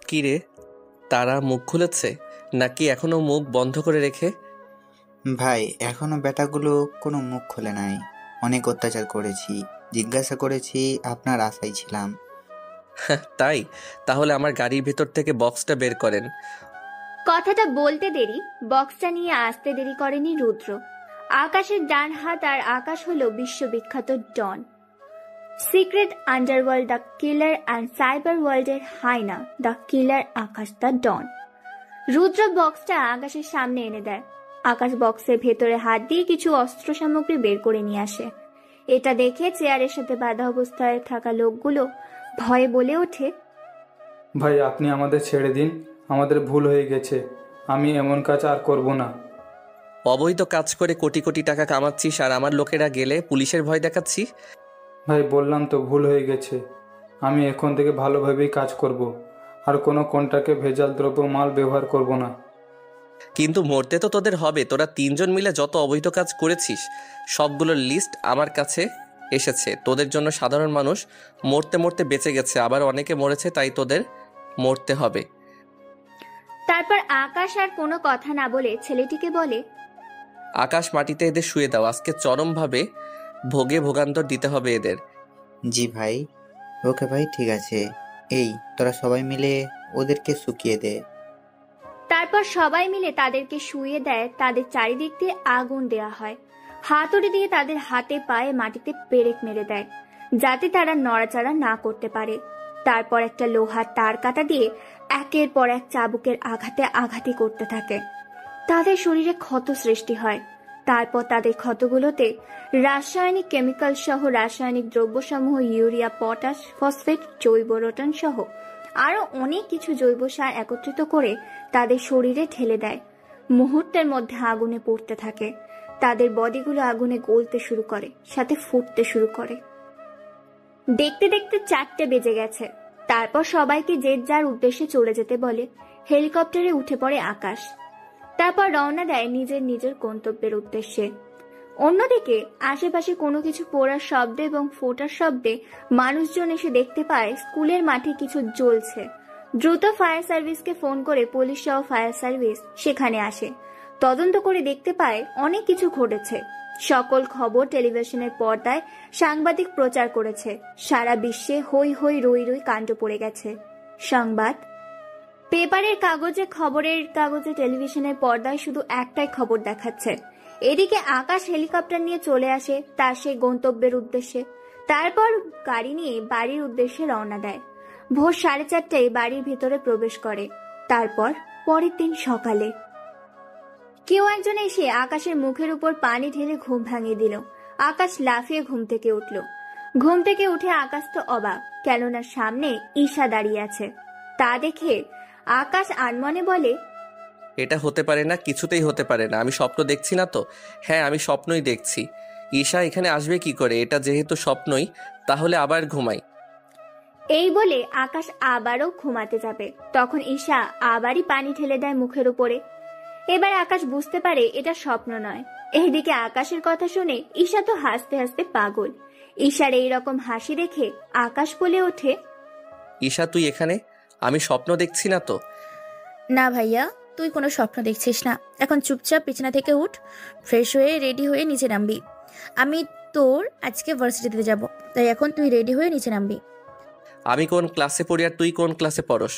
কি রে, তারা মুখ খুলেছে নাকি এখনো মুখ বন্ধ করে রেখে? ভাই, এখনো বেটাগুলো কোনো মুখ খোলে নাই। অনেক অত্যাচার করেছি, জিজ্ঞাসা করেছি, আপনার আশায় ছিলাম। তাই? তাহলে আমার গাড়ির ভেতর থেকে বক্সটা বের করেন। কথাটা বলতে দেরি, বক্সটা নিয়ে আসতে দেরি করেনি রুদ্র। আকাশের ডান হাত আর আকাশ হলো বিশ্ববিখ্যাত don, secret underworld the killer and cyber ওয়ার্ল্ডের hyena the killer Akash the don. Rudra বক্সটা আকাশের সামনে এনে দেয়। আকাশ বক্সের ভেতরে হাত দিয়ে কিছু অস্ত্র সামগ্রী বের করে নিয়ে আসে। এটা দেখে চেয়ারের সাথে বাঁধা অবস্থায় থাকা লোকগুলো ভয়ে বলে ওঠে, ভাই, আপনি আমাদের ছেড়ে দিন, আমাদের ভুল হয়ে গেছে, আমি এমন কাজ আর করব না। অবৈধ কাজ করে কোটি কোটি টাকা কামাচ্ছিস আর আমার লোকেরা গেলে পুলিশের ভয় দেখাচ্ছি? ভাই, বললাম তো ভুল হয়ে গেছে, আমি এখন থেকে ভালোভাবেই কাজ করব, আর কোনো কন্ট্রাক্টে ভেজাল দ্রব্য মাল ব্যবহার করব না। কিন্তু মরতে তো তোদের হবে। তোরা তিনজন মিলে যত অবৈধ কাজ করেছিস সবগুলোর লিস্ট আমার কাছে এসেছে। তোদের জন্য সাধারণ মানুষ মরতে মরতে বেঁচে গেছে, আবার অনেকে মরেছে, তাই তোদের মরতে হবে। তারপর আকাশ আর কোনো কথা না বলে ছেলেটিকে বলে, আকাশ, মাটিতে এদের শুয়ে দাও, আজকে চরমভাবে ভোগে ভোগান্তর দিতে হবে এদের। জি ভাই। ওকে ভাই, ঠিক আছে। এই তোরা সবাই মিলে ওদেরকে শুকিয়ে দে। তারপর সবাই মিলে তাদেরকে শুইয়ে দেয়। তাদের চারিদিক দিয়ে আগুন দেয়া হয়। হাতুড়ি দিয়ে তাদের হাতে পায়ে মাটিতে পেরেক মেরে দেয়, যাতে তারা নড়াচড়া না করতে পারে। তারপর একটা লোহার তার কাটা দিয়ে একের পর এক চাবুকের আঘাতে আঘাতি করতে থাকে। তাদের শরীরে ক্ষত সৃষ্টি হয়। তারপর তাদের ক্ষতগুলোতে রাসায়নিক কেমিক্যাল সহ রাসায়নিক দ্রব্যসমূহ, ইউরিয়া, পটাশ, ফসফেট, জৈব রোটন সহ আরো অনেক কিছু জৈব সার একত্রিত করে তাদের শরীরে ঢেলে দেয়। মুহূর্তের মধ্যে আগুনে পড়তে থাকে। তাদের বডিগুলো আগুনে গলতে শুরু করে, সাথে ফুটতে শুরু করে। দেখতে দেখতে 4টে বেজে গেছে। তারপর সবাইকে যে যার উদ্দেশ্যে চলে যেতে বলে। হেলিকপ্টারে উঠে পড়ে আকাশ। তারপর রওনা দেয় নিজের নিজের গন্তব্যের উদ্দেশ্যে। অন্যদিকে আশেপাশে কোনো কিছু পোড়ার শব্দে এবং ফোটার শব্দে মানুষজন এসে দেখতে পায় স্কুলের মাঠে কিছু জ্বলছে। দ্রুত ফায়ার সার্ভিসকে ফোন করে পুলিশ সহ ফায়ার সার্ভিস সেখানে আসে। তদন্ত করে দেখতে পায় অনেক কিছু ঘটেছে। সকল খবর টেলিভিশনের পর্দায় সাংবাদিক প্রচার করেছে। সারা বিশ্বে হই হই রই রই কাণ্ড পড়ে গেছে। সংবাদ, পেপারের কাগজে, খবরের কাগজে, টেলিভিশনের পর্দায় শুধু একটাই খবর দেখাচ্ছে। এদিকে আকাশ হেলিকপ্টার নিয়ে চলে আসে তার সেই গন্তব্যের উদ্দেশ্যে। তারপর গাড়ি নিয়ে বাড়ির উদ্দেশ্যে রওনা দেয়। ভোর 4:30টায় বাড়ির ভিতরে প্রবেশ করে। তারপর পরের দিন সকালে কেউ একজন এসে আকাশের মুখের উপর পানি ঢেলে ঘুম ভাঙিয়ে দিল। আকাশ লাফিয়ে ঘুম থেকে উঠল। ঘুম থেকে উঠে আকাশ তো অবাক, কেননা সামনে ঈশা দাঁড়িয়ে আছে। তা দেখে আকাশ আনমনে বলে, এটা হতে পারে না, কিছুতেই হতে পারে না। আমি স্বপ্ন দেখছি না তো? হ্যাঁ, আমি স্বপ্নই দেখছি। ঈশা এখানে আসবে কি করে? এটা যেহেতু স্বপ্নই, তাহলে আবার ঘুমাই। এই বলে আকাশ আবারও ঘুমাতে যাবে। তখন ঈশা আবারই পানি ঢেলে দেয় মুখের উপরে। এবার আকাশ বুঝতে পারে এটা স্বপ্ন নয়। এইদিকে আকাশের কথা শুনে ঈশা তো হাসতে হাসতে পাগল। ঈশার এইরকম হাসি দেখে আকাশ বলে ওঠে, ঈশা, তুই এখানে? আমি স্বপ্ন দেখছি না তো? না ভাইয়া, তুই কোনো স্বপ্ন দেখছিস না। এখন চুপচাপ বিছানা থেকে উঠ, ফ্রেশ হয়ে রেডি হয়ে নিচে নামবি। আমি তোর আজকে ভার্সিটিতে যাব, তাই এখন তুই রেডি হয়ে নিচে নামবি। আমি কোন ক্লাসে পড়ি আর তুই কোন ক্লাসে পড়স?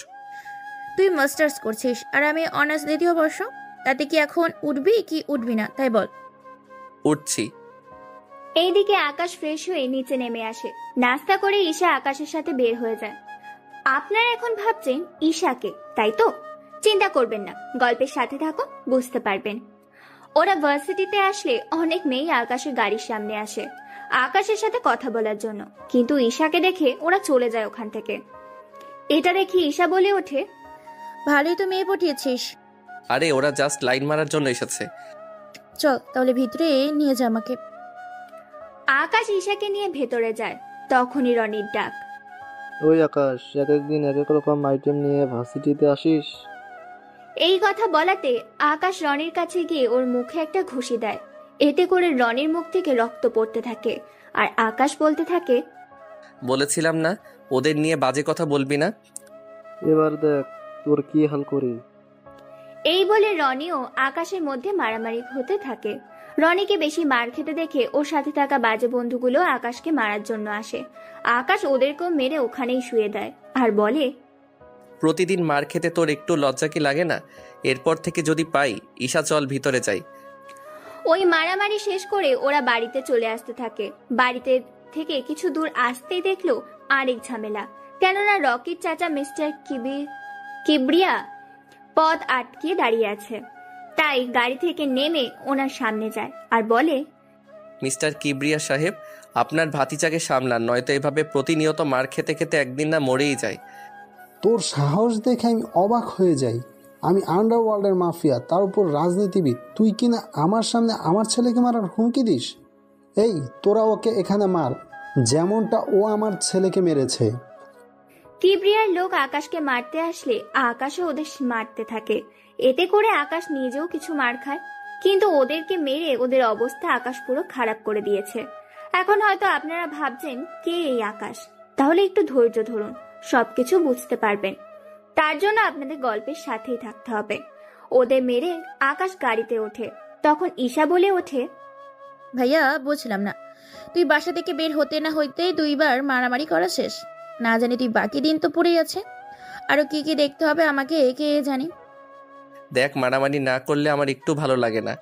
তুই মাস্টার্স করছিস আর আমি অনার্স দ্বিতীয় বর্ষ। তাতে কি এখন উঠবি কি উঠবি না তাই বল। উঠছি। এইদিকে আকাশ ফ্রেশ হয়ে নিচে নেমে আসে। নাস্তা করে ঈশা আকাশের সাথে বের হয়ে যায়। আপনারা এখন ভাবছেন ঈশাকে, তাই তো? চিন্তা করবেন না, গল্পের সাথে থাকো, বুঝতে পারবেন। ওরা ভার্সিটিতে আসলে অনেক মেয়ে আকাশের গাড়ির সামনে আসে আকাশের সাথে কথা বলার জন্য, কিন্তু ঈশাকে দেখে ওরা চলে যায় ওখান থেকে। এটা দেখি ঈশা বলে ওঠে, ভালোই তো মেয়ে পটিয়েছিস। আরে, ওরা জাস্ট লাইন মারার জন্য এসেছে। চল তাহলে ভিতরে নিয়ে যা আমাকে। আকাশ ঈশাকে নিয়ে ভেতরে যায়। তখনই রনির ডাক, ওই আকাশ, এক একদিন এক এক রকম আইটেম নিয়ে ভার্সিটিতে আসিস। এই কথা বলাতে আকাশ রনির কাছে গিয়ে ওর মুখে একটা ঘুষি দেয়। এতে করে রনির মুখ থেকে রক্ত পড়তে থাকে আর আকাশ বলতে থাকে, বলেছিলাম না ওদের নিয়ে বাজে কথা বলবি না। এবার দেখ তোর কি হাল করি। এই বলে রনি ও আকাশের মধ্যে মারামারি হতে থাকে। রনিকে বেশি মার খেতে দেখে ওর সাথে থাকা বাজে বন্ধুগুলো আকাশকে মারার জন্য আসে। আকাশ ওদেরকেও মেরে ওখানেই শুয়ে দেয় আর বলে, প্রতিদিন মার খেতে তোর একটু লজ্জা কি লাগে না? এরপর থেকে যদি পাই, ঈশা চল ভিতরে যাই। ওই মারামারি শেষ করে ওরা বাড়িতে চলে আসতে থাকে। বাড়িতে থেকে কিছু দূর আসতেই দেখলো আরেক ঝামেলা। কেননা রকির চাচা মিস্টার কিবরিয়া পথ আটকে দাঁড়িয়ে আছে। তাই গাড়ি থেকে নেমে ওনার সামনে যায় আর বলে, মিস্টার কিবরিয়া সাহেব, আপনার ভাতিজাকে সামলান, নয়তো এভাবে প্রতিনিয়ত মার খেতে খেতে একদিন না মরেই যায়। তোর সাহস দেখে আমি অবাক হয়ে যাই। আমি আন্ডারওয়ার্ল্ডের মাফিয়া, তার উপর রাজনীতিবিদ, তুই কিনা আমার সামনে আমার ছেলেকে মারার হুমকি দিস? এই তোরা ওকে এখানে মার, যেমনটা ও আমার ছেলেকে মেরেছে। কিবরিয়ার লোক আকাশকে মারতে আসলে আকাশও ওদের মারতে থাকে। এতে করে আকাশ নিজেও কিছু মার খায়, কিন্তু ওদেরকে মেরে ওদের অবস্থা আকাশ পুরো খারাপ করে দিয়েছে। এখন হয়তো আপনারা ভাবছেন কে এই আকাশ, তাহলে একটু ধৈর্য ধরুন, সবকিছু বুঝতে পারবেন। তার জন্য আপনাদের গল্পের সাথেই থাকতে হবে। ওদের মেরে আকাশ গাড়িতে ওঠে। তখন ঈশা বলে ওঠে, ভাইয়া বুঝলাম না, তুই বাসা থেকে বের হতে না হইতেই 2বার মারামারি করা শেষ। না জানি তুই বাকি দিন তো পড়েই আছে, আরো কি কি দেখতে হবে আমাকে কে জানি। দেখ, মারামারি না করলে আমার একটু ভালো লাগে না।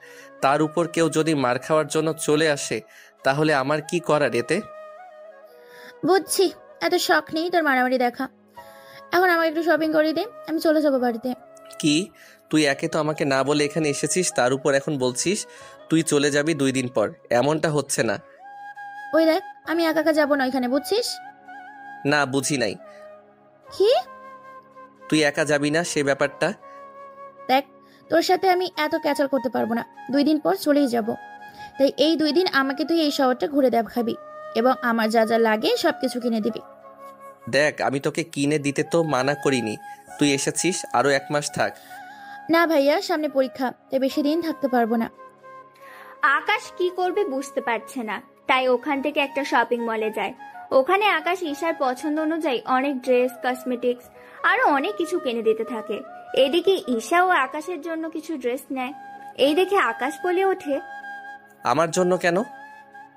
তার উপর কেউ যদি মার খাওয়ার জন্য চলে আসে, তাহলে আমার কি করার এতে? বুঝছি, এত শখ নেই তোর মারামারি দেখা। এখন আমাকে একটু শপিং করে দে, আমি চলে যাবো বাড়িতে। কি, তুই একে তো আমাকে না বলে এখানে এসেছিস, তার উপর এখন বলছিস তুই চলে যাবি 2 দিন পর? এমনটা হচ্ছে না। ওই দেখ, আমি একা একা যাবো না ওইখানে, বুঝছিস? না, বুঝি নাই। কি? তুই একা যাবি না সে ব্যাপারটা। দেখ, তোর সাথে আমি এত ক্যাচাল করতে পারবো না। 2 দিন পর চলেই যাব। তাই এই 2 দিন আমাকে তুই এই শহরটা ঘুরে দেখাবি এবং আমার যা যা লাগে সবকিছু কিনে দিবি। দেখ, আমি তোকে কিনে দিতে তো মানা করিনি, তুই এসেছিস, আরো 1 মাস থাক। না ভাইয়া, সামনে পরীক্ষা, তাই বেশি দিন থাকতে পারবো না। আকাশ কি করবে বুঝতে পারছে না, তাই ওখান থেকে একটা শপিং মলে যায়। ওখানে আকাশ ঈশার পছন্দ অনুযায়ী অনেক ড্রেস, কসমেটিক্স আরো অনেক কিছু কিনে দিতে থাকে। এদিকে ঈশা ও আকাশের জন্য কিছু ড্রেস নেয়। এই দেখে আকাশ বলে ওঠে, আমার জন্য কেন?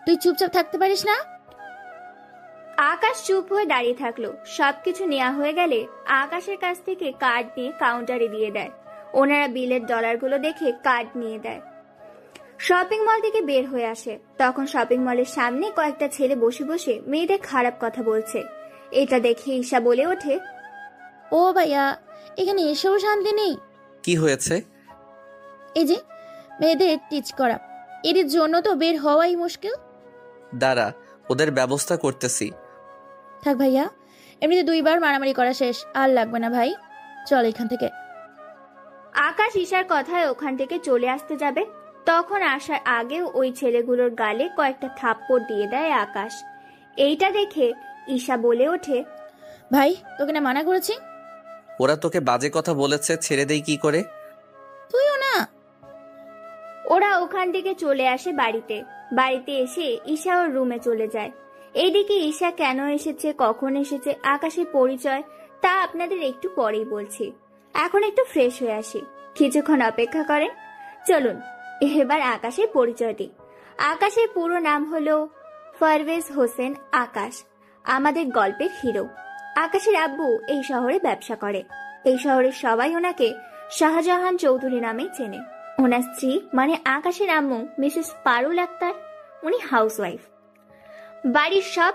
তুই চুপচাপ থাকতে পারিস না? আকাশ চুপ হয়ে দাঁড়িয়ে থাকলো। সবকিছু নেওয়া হয়ে গেলে আকাশের কাছ থেকে কার্ড নিয়ে কাউন্টারে দিয়ে দেয়। ওনারা বিলের ডলারগুলো দেখে কার্ড নিয়ে দেয়। শপিং মল থেকে বের হয়ে আসে। তখন শপিং মলের সামনে কয়েকটা ছেলে বসে বসে মেয়েদের খারাপ কথা বলছে। এটা দেখে ঈশা বলে ওঠে, ও ভাইয়া, এখানে এসেও শান্তি নেই। কি হয়েছে? এই যে মেয়েদের টিচ করা, এর জন্য তো বের হওয়াই মুশকিল। দাঁড়া, ওদের ব্যবস্থা করতেছি। থাক ভাইয়া, এমনিতে 2বার মারামারি করা শেষ, আর লাগবে না ভাই, চল এখান থেকে। আকাশ ঈশার কথায় ওখান থেকে চলে আসতে যাবে, তখন আসার আগেও ওই ছেলেগুলোর গালে কয়েকটা থাপ্পড় দিয়ে দেয় আকাশ। এইটা দেখে ঈশা বলে ওঠে, ভাই তোকে না মানা করেছি? ওরা তোকে বাজে কথা বলেছে, ছেড়ে দেই কি করে? তুইও না। ওরা ওখান থেকে চলে আসে বাড়িতে। বাড়িতে এসে ঈশা ওর রুমে চলে যায়। এইদিকে ঈশা কেন এসেছে, কখন এসেছে, আকাশের পরিচয় তা আপনাদের একটু পরেই বলছি। এখন একটু ফ্রেশ হয়ে আসি, কিছুক্ষণ অপেক্ষা করেন। চলুন এবার আকাশের পরিচয় দিই। আকাশের পুরো নাম হলো পারভেজ হোসেন আকাশ, আমাদের গল্পের হিরো। আকাশের আব্বু এই শহরে ব্যবসা করে। এই শহরের সবাই ওনাকে শাহজাহান চৌধুরী নামে চেনে। ওনার স্ত্রী মানে আকাশের আম্মু মিসেস পারুল আক্তার, উনি হাউসওয়াইফ। বাড়ির সব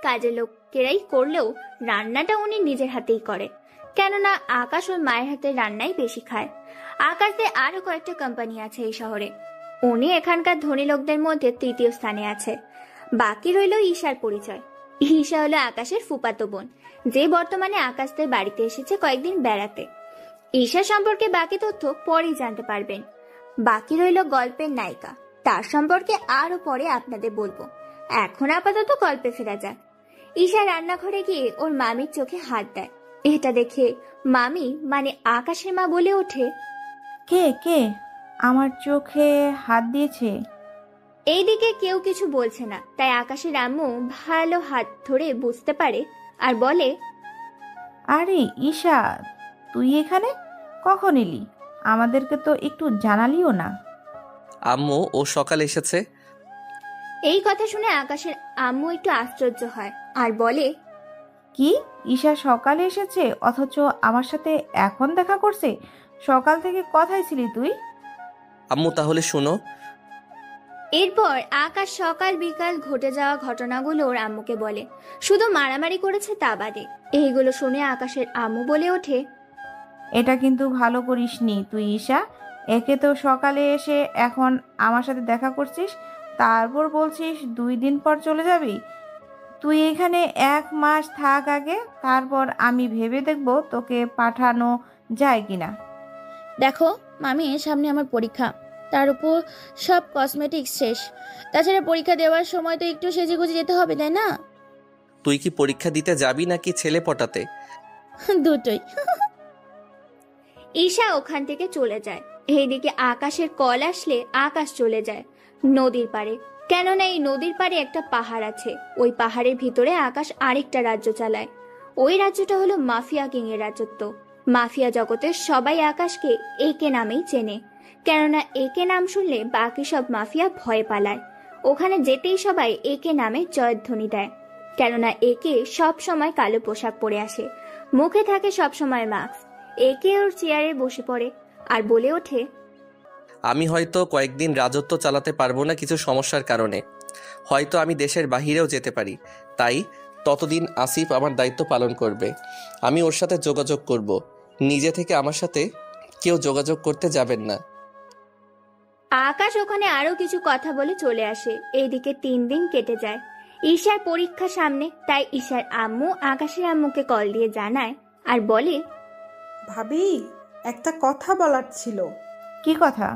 কাজের লোকেরাই করলেও রান্নাটা উনি নিজের হাতেই করে, কেননা আকাশ ওর মায়ের হাতের রান্নাই বেশি খায়। আকাশদের আরো কয়েকটা কোম্পানি আছে এই শহরে। উনি এখানকার ধনী লোকদের মধ্যে 3য় স্থানে আছে। বাকি রইল ঈশার পরিচয়। ঈশা হলো আকাশের ফুফাতো বোন, যে বর্তমানে আকাশদের বাড়িতে এসেছে কয়েকদিন বেড়াতে। ঈশা সম্পর্কে বাকি তথ্য পরেই জানতে পারবেন। বাকি রইল গল্পের নায়িকা, তার সম্পর্কে আরো পরে আপনাদের বলবো। এখন আপাতত গল্পে ফেরা যাক। ঈশা রান্নাঘরে গিয়ে ওর মামির চোখে হাত দেয়। এটা দেখে মামি মানে আকাশের মা বলে ওঠে, কে কে আমার চোখে হাত দিয়েছে? এইদিকে কেউ কিছু বলছে না, তাই আকাশের আম্মু ভালো হাত ধরে বুঝতে পারে আর বলে, আরে ঈশা, তুই এখানে কখন এলি? আমাদেরকে তো একটু জানালিও না। আম্মু ও সকালে এসেছে। এই কথা শুনে আকাশের আম্মু একটু আশ্চর্য হয় আর বলে, কি, ঈশা সকালে এসেছে অথচ আমার সাথে এখন দেখা করছে? সকাল থেকে কথাই ছিলি তুই? আম্মু তাহলে শুনো। এরপর আকাশ সকাল বিকাল ঘটে যাওয়া ঘটনাগুলো ওর আম্মুকে বলে। শুধু মারামারি করেছে তা বাদে। এইগুলো শুনে আকাশের আম্মু বলে ওঠে, এটা কিন্তু ভালো করিসনি তুই ঈশা। একে তো সকালে এসে এখন আমার সাথে দেখা করছিস, তারপর বলছিস 2 দিন পর চলে যাবি। তুই এখানে 1 মাস থাক আগে, তারপর আমি ভেবে দেখব তোকে পাঠানো যায় কিনা। দেখো মামি, সামনে আমার পরীক্ষা, তার উপর সব কসমেটিক্স শেষ। তাছাড়া পরীক্ষা দেওয়ার সময় তো একটু সেজেগুজে যেতে হবে, তাই না? তুই কি পরীক্ষা দিতে যাবি নাকি ছেলে পটাতে? দুটোই। ঈশা ওখান থেকে চলে যায়। এইদিকে আকাশের কল আসলে আকাশ চলে যায় নদীর পাড়ে। কেননা এই নদীর পাড়ে একটা পাহাড় আছে। ওই পাহাড়ের ভিতরে আকাশ আরেকটা রাজ্য চালায়। ওই রাজ্যটা হলো মাফিয়া কিং এর রাজত্ব। মাফিয়া জগতের সবাই আকাশকে একে নামেই চেনে, কেননা একে নাম শুনলে বাকি সব মাফিয়া ভয় পালায়। ওখানে যেতেই সবাই একে নামে জয়ধ্বনি দেয়, কেননা একে সব সময় কালো পোশাক পরে আসে, মুখে থাকে সব সময় মাস্ক। একে ওর চেয়ারে বসে পড়ে আর বলে ওঠে, আমি হয়তো কয়েকদিন রাজত্ব চালাতে পারবো না কিছু সমস্যার কারণে, হয়তো আমি দেশের বাহিরেও যেতে পারি। তাই ততদিন আসিফ আমার দায়িত্ব পালন করবে। আমি ওর সাথে যোগাযোগ করব। নিজে থেকে আমার সাথে কেউ যোগাযোগ করতে যাবেন না। আকাশ ওখানে আরো কিছু কথা বলে চলে আসে। এইদিকে 3 দিন কেটে যায়। ঈশার পরীক্ষা সামনে, তাই ঈশার আম্মু আকাশের আম্মুকে কল দিয়ে জানায় আর বলে, ভাবি, একটা কথা বলার ছিল। কি কথা?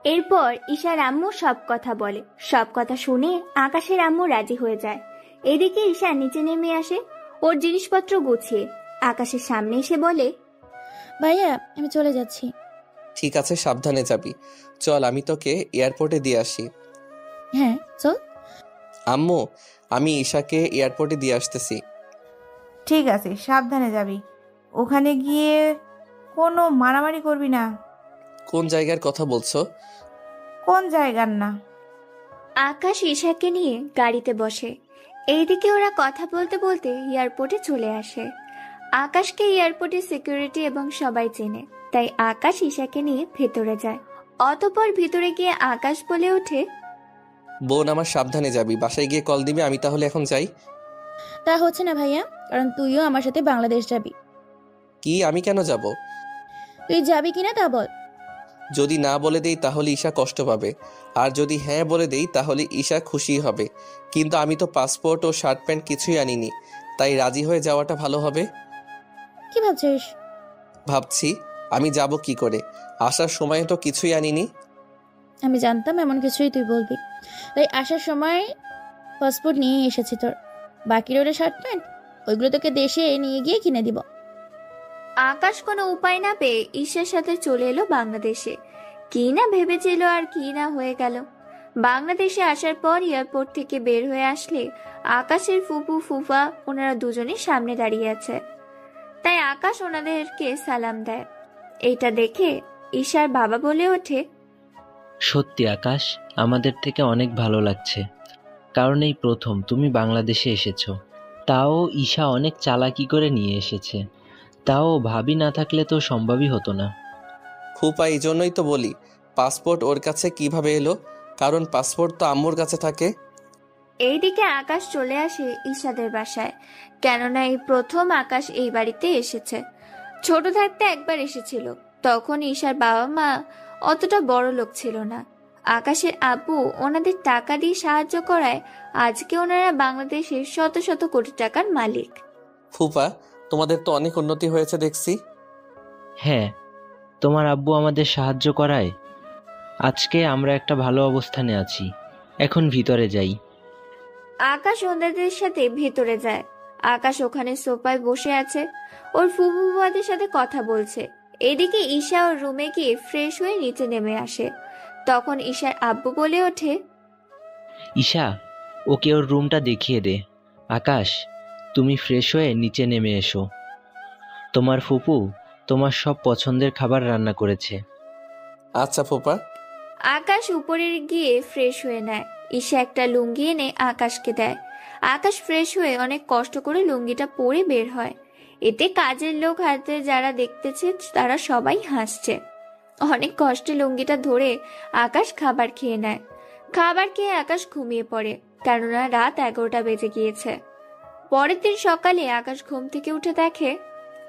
এরপর ঈশার আম্মু সব কথা বলে। সব কথা শুনে আকাশের আম্মু রাজি হয়ে যায়। এদিকে ঈশা নিচে নেমে আসে ওর জিনিসপত্র গুছিয়ে। আকাশের সামনে এসে বলে, ভাইয়া আমি চলে যাচ্ছি। ঠিক আছে, সাবধানে যাবি। চল আমি তোকে এয়ারপোর্টে দিয়ে আসি। হ্যাঁ চল। আম্মু, আমি ঈশাকে এয়ারপোর্টে দিয়ে আসতেছি। ঠিক আছে, সাবধানে যাবি। ওখানে গিয়ে কোনো মারামারি করবি না। কোন জায়গার কথা বলছো? কোন জায়গার না? আকাশ ঈশাকে নিয়ে গাড়িতে বসে। এইদিকে ওরা কথা বলতে বলতে এয়ারপোর্টে চলে আসে। আকাশকে এয়ারপোর্টে সিকিউরিটি এবং সবাই চেনে, তাই আকাশ ঈশাকে নিয়ে ভেতরে যায়। অতঃপর ভিতরে গিয়ে আকাশ বলে ওঠে, বোন আমার, সাবধানে যাবি। বাসায় গিয়ে কল দিবি। আমি তাহলে এখন যাই। তা হচ্ছে না ভাইয়া, কারণ তুইও আমার সাথে বাংলাদেশ যাবি। কি, আমি কেন যাব? তুই যাবি কিনা তা বল। যদি না বলে দেই তাহলে ঈশা কষ্ট পাবে, আর যদি হ্যাঁ বলে দেই তাহলে ঈশা খুশি হবে। কিন্তু আমি তো পাসপোর্ট ও শার্ট প্যান্ট কিছুই আনিনি, তাই রাজি হয়ে যাওয়াটা ভালো হবে। কি ভাবছিস? ভাবছি আমি যাব কি করে, আসার সময় তো কিছুই আনিনি। আমি জানতাম এমন কিছুই তুই বলবি, তাই আসার সময় পাসপোর্ট নিয়ে এসেছি তোর। বাকি রইল শার্ট প্যান্ট, ওইগুলো তোকে দেশে নিয়ে গিয়ে কিনে দিব। আকাশ কোনো উপায় না পেয়ে ঈশার সাথে চলে এলো বাংলাদেশে। কি না ভেবেছিল আর কি না হয়ে গেল। বাংলাদেশে আসার পর এয়ারপোর্ট থেকে বের হয়ে আসলে আকাশের ফুপু ফুফা ওনারা দুজনের সামনে দাঁড়িয়ে আছে। তাই আকাশ ওনাদেরকে সালাম দেয়। এইটা দেখে ঈশার বাবা বলে ওঠে, সত্যি আকাশ, আমাদের থেকে অনেক ভালো লাগছে, কারণ এই প্রথম তুমি বাংলাদেশে এসেছো। তাও ঈশা অনেক চালাকি করে নিয়ে এসেছে, তাও ভাবি না থাকলে তো সম্ভবই হতো না। ফুপা, এই জন্যই তো বলি পাসপোর্ট ওর কাছে কিভাবে এলো, কারণ পাসপোর্ট তো আম্মুর কাছে থাকে। এইদিকে আকাশ চলে আসে ঈশাদের বাসায়, কেননা এই প্রথম আকাশ এই বাড়িতে এসেছে। ছোট থাকতে একবার এসেছিল, তখন ঈশার বাবা মা অতটা বড় লোক ছিল না। আকাশের আব্বু ওনাদের টাকা দিয়ে সাহায্য করায় আজকে ওনারা বাংলাদেশের শত শত কোটি টাকার মালিক। ফুপা, তোমাদের তো অনেক উন্নতি হয়েছে দেখছি। হ্যাঁ, তোমার আব্বু আমাদের সাহায্য করায় আজকে আমরা একটা ভালো অবস্থানে আছি। এখন ভিতরে যাই। আকাশ ওনাদের সাথে ভেতরে যায়। আকাশ ওখানে সোফায় বসে আছে, ওর ফুফুদের সাথে কথা বলছে। এদিকে ঈশা ওর রুমে গিয়ে ফ্রেশ হয়ে নিচে নেমে আসে। তখন ঈশার আব্বু বলে ওঠে, ঈশা, ওকে ওর রুমটা দেখিয়ে দে। আকাশ, তুই তুমি ফ্রেশ হয়ে নিচে নেমে এসো। তোমার ফুপু তোমার সব পছন্দের খাবার রান্না করেছে। আচ্ছা ফুপা। আকাশ উপরে গিয়ে ফ্রেশ হয়ে নেয়। ঈশা একটা লুঙ্গি এনে আকাশকে দেয়। আকাশ ফ্রেশ হয়ে অনেক কষ্ট করে লুঙ্গিটা পরে বের হয়। এতে কাজের লোক হাতে যারা দেখতেছে তারা সবাই হাসছে। অনেক কষ্টে লুঙ্গিটা ধরে আকাশ খাবার খেয়ে নেয়। খাবার খেয়ে আকাশ ঘুমিয়ে পড়ে, কেননা রাত 11টা বেজে গিয়েছে। পরের দিন সকালে আকাশ ঘুম থেকে উঠে দেখে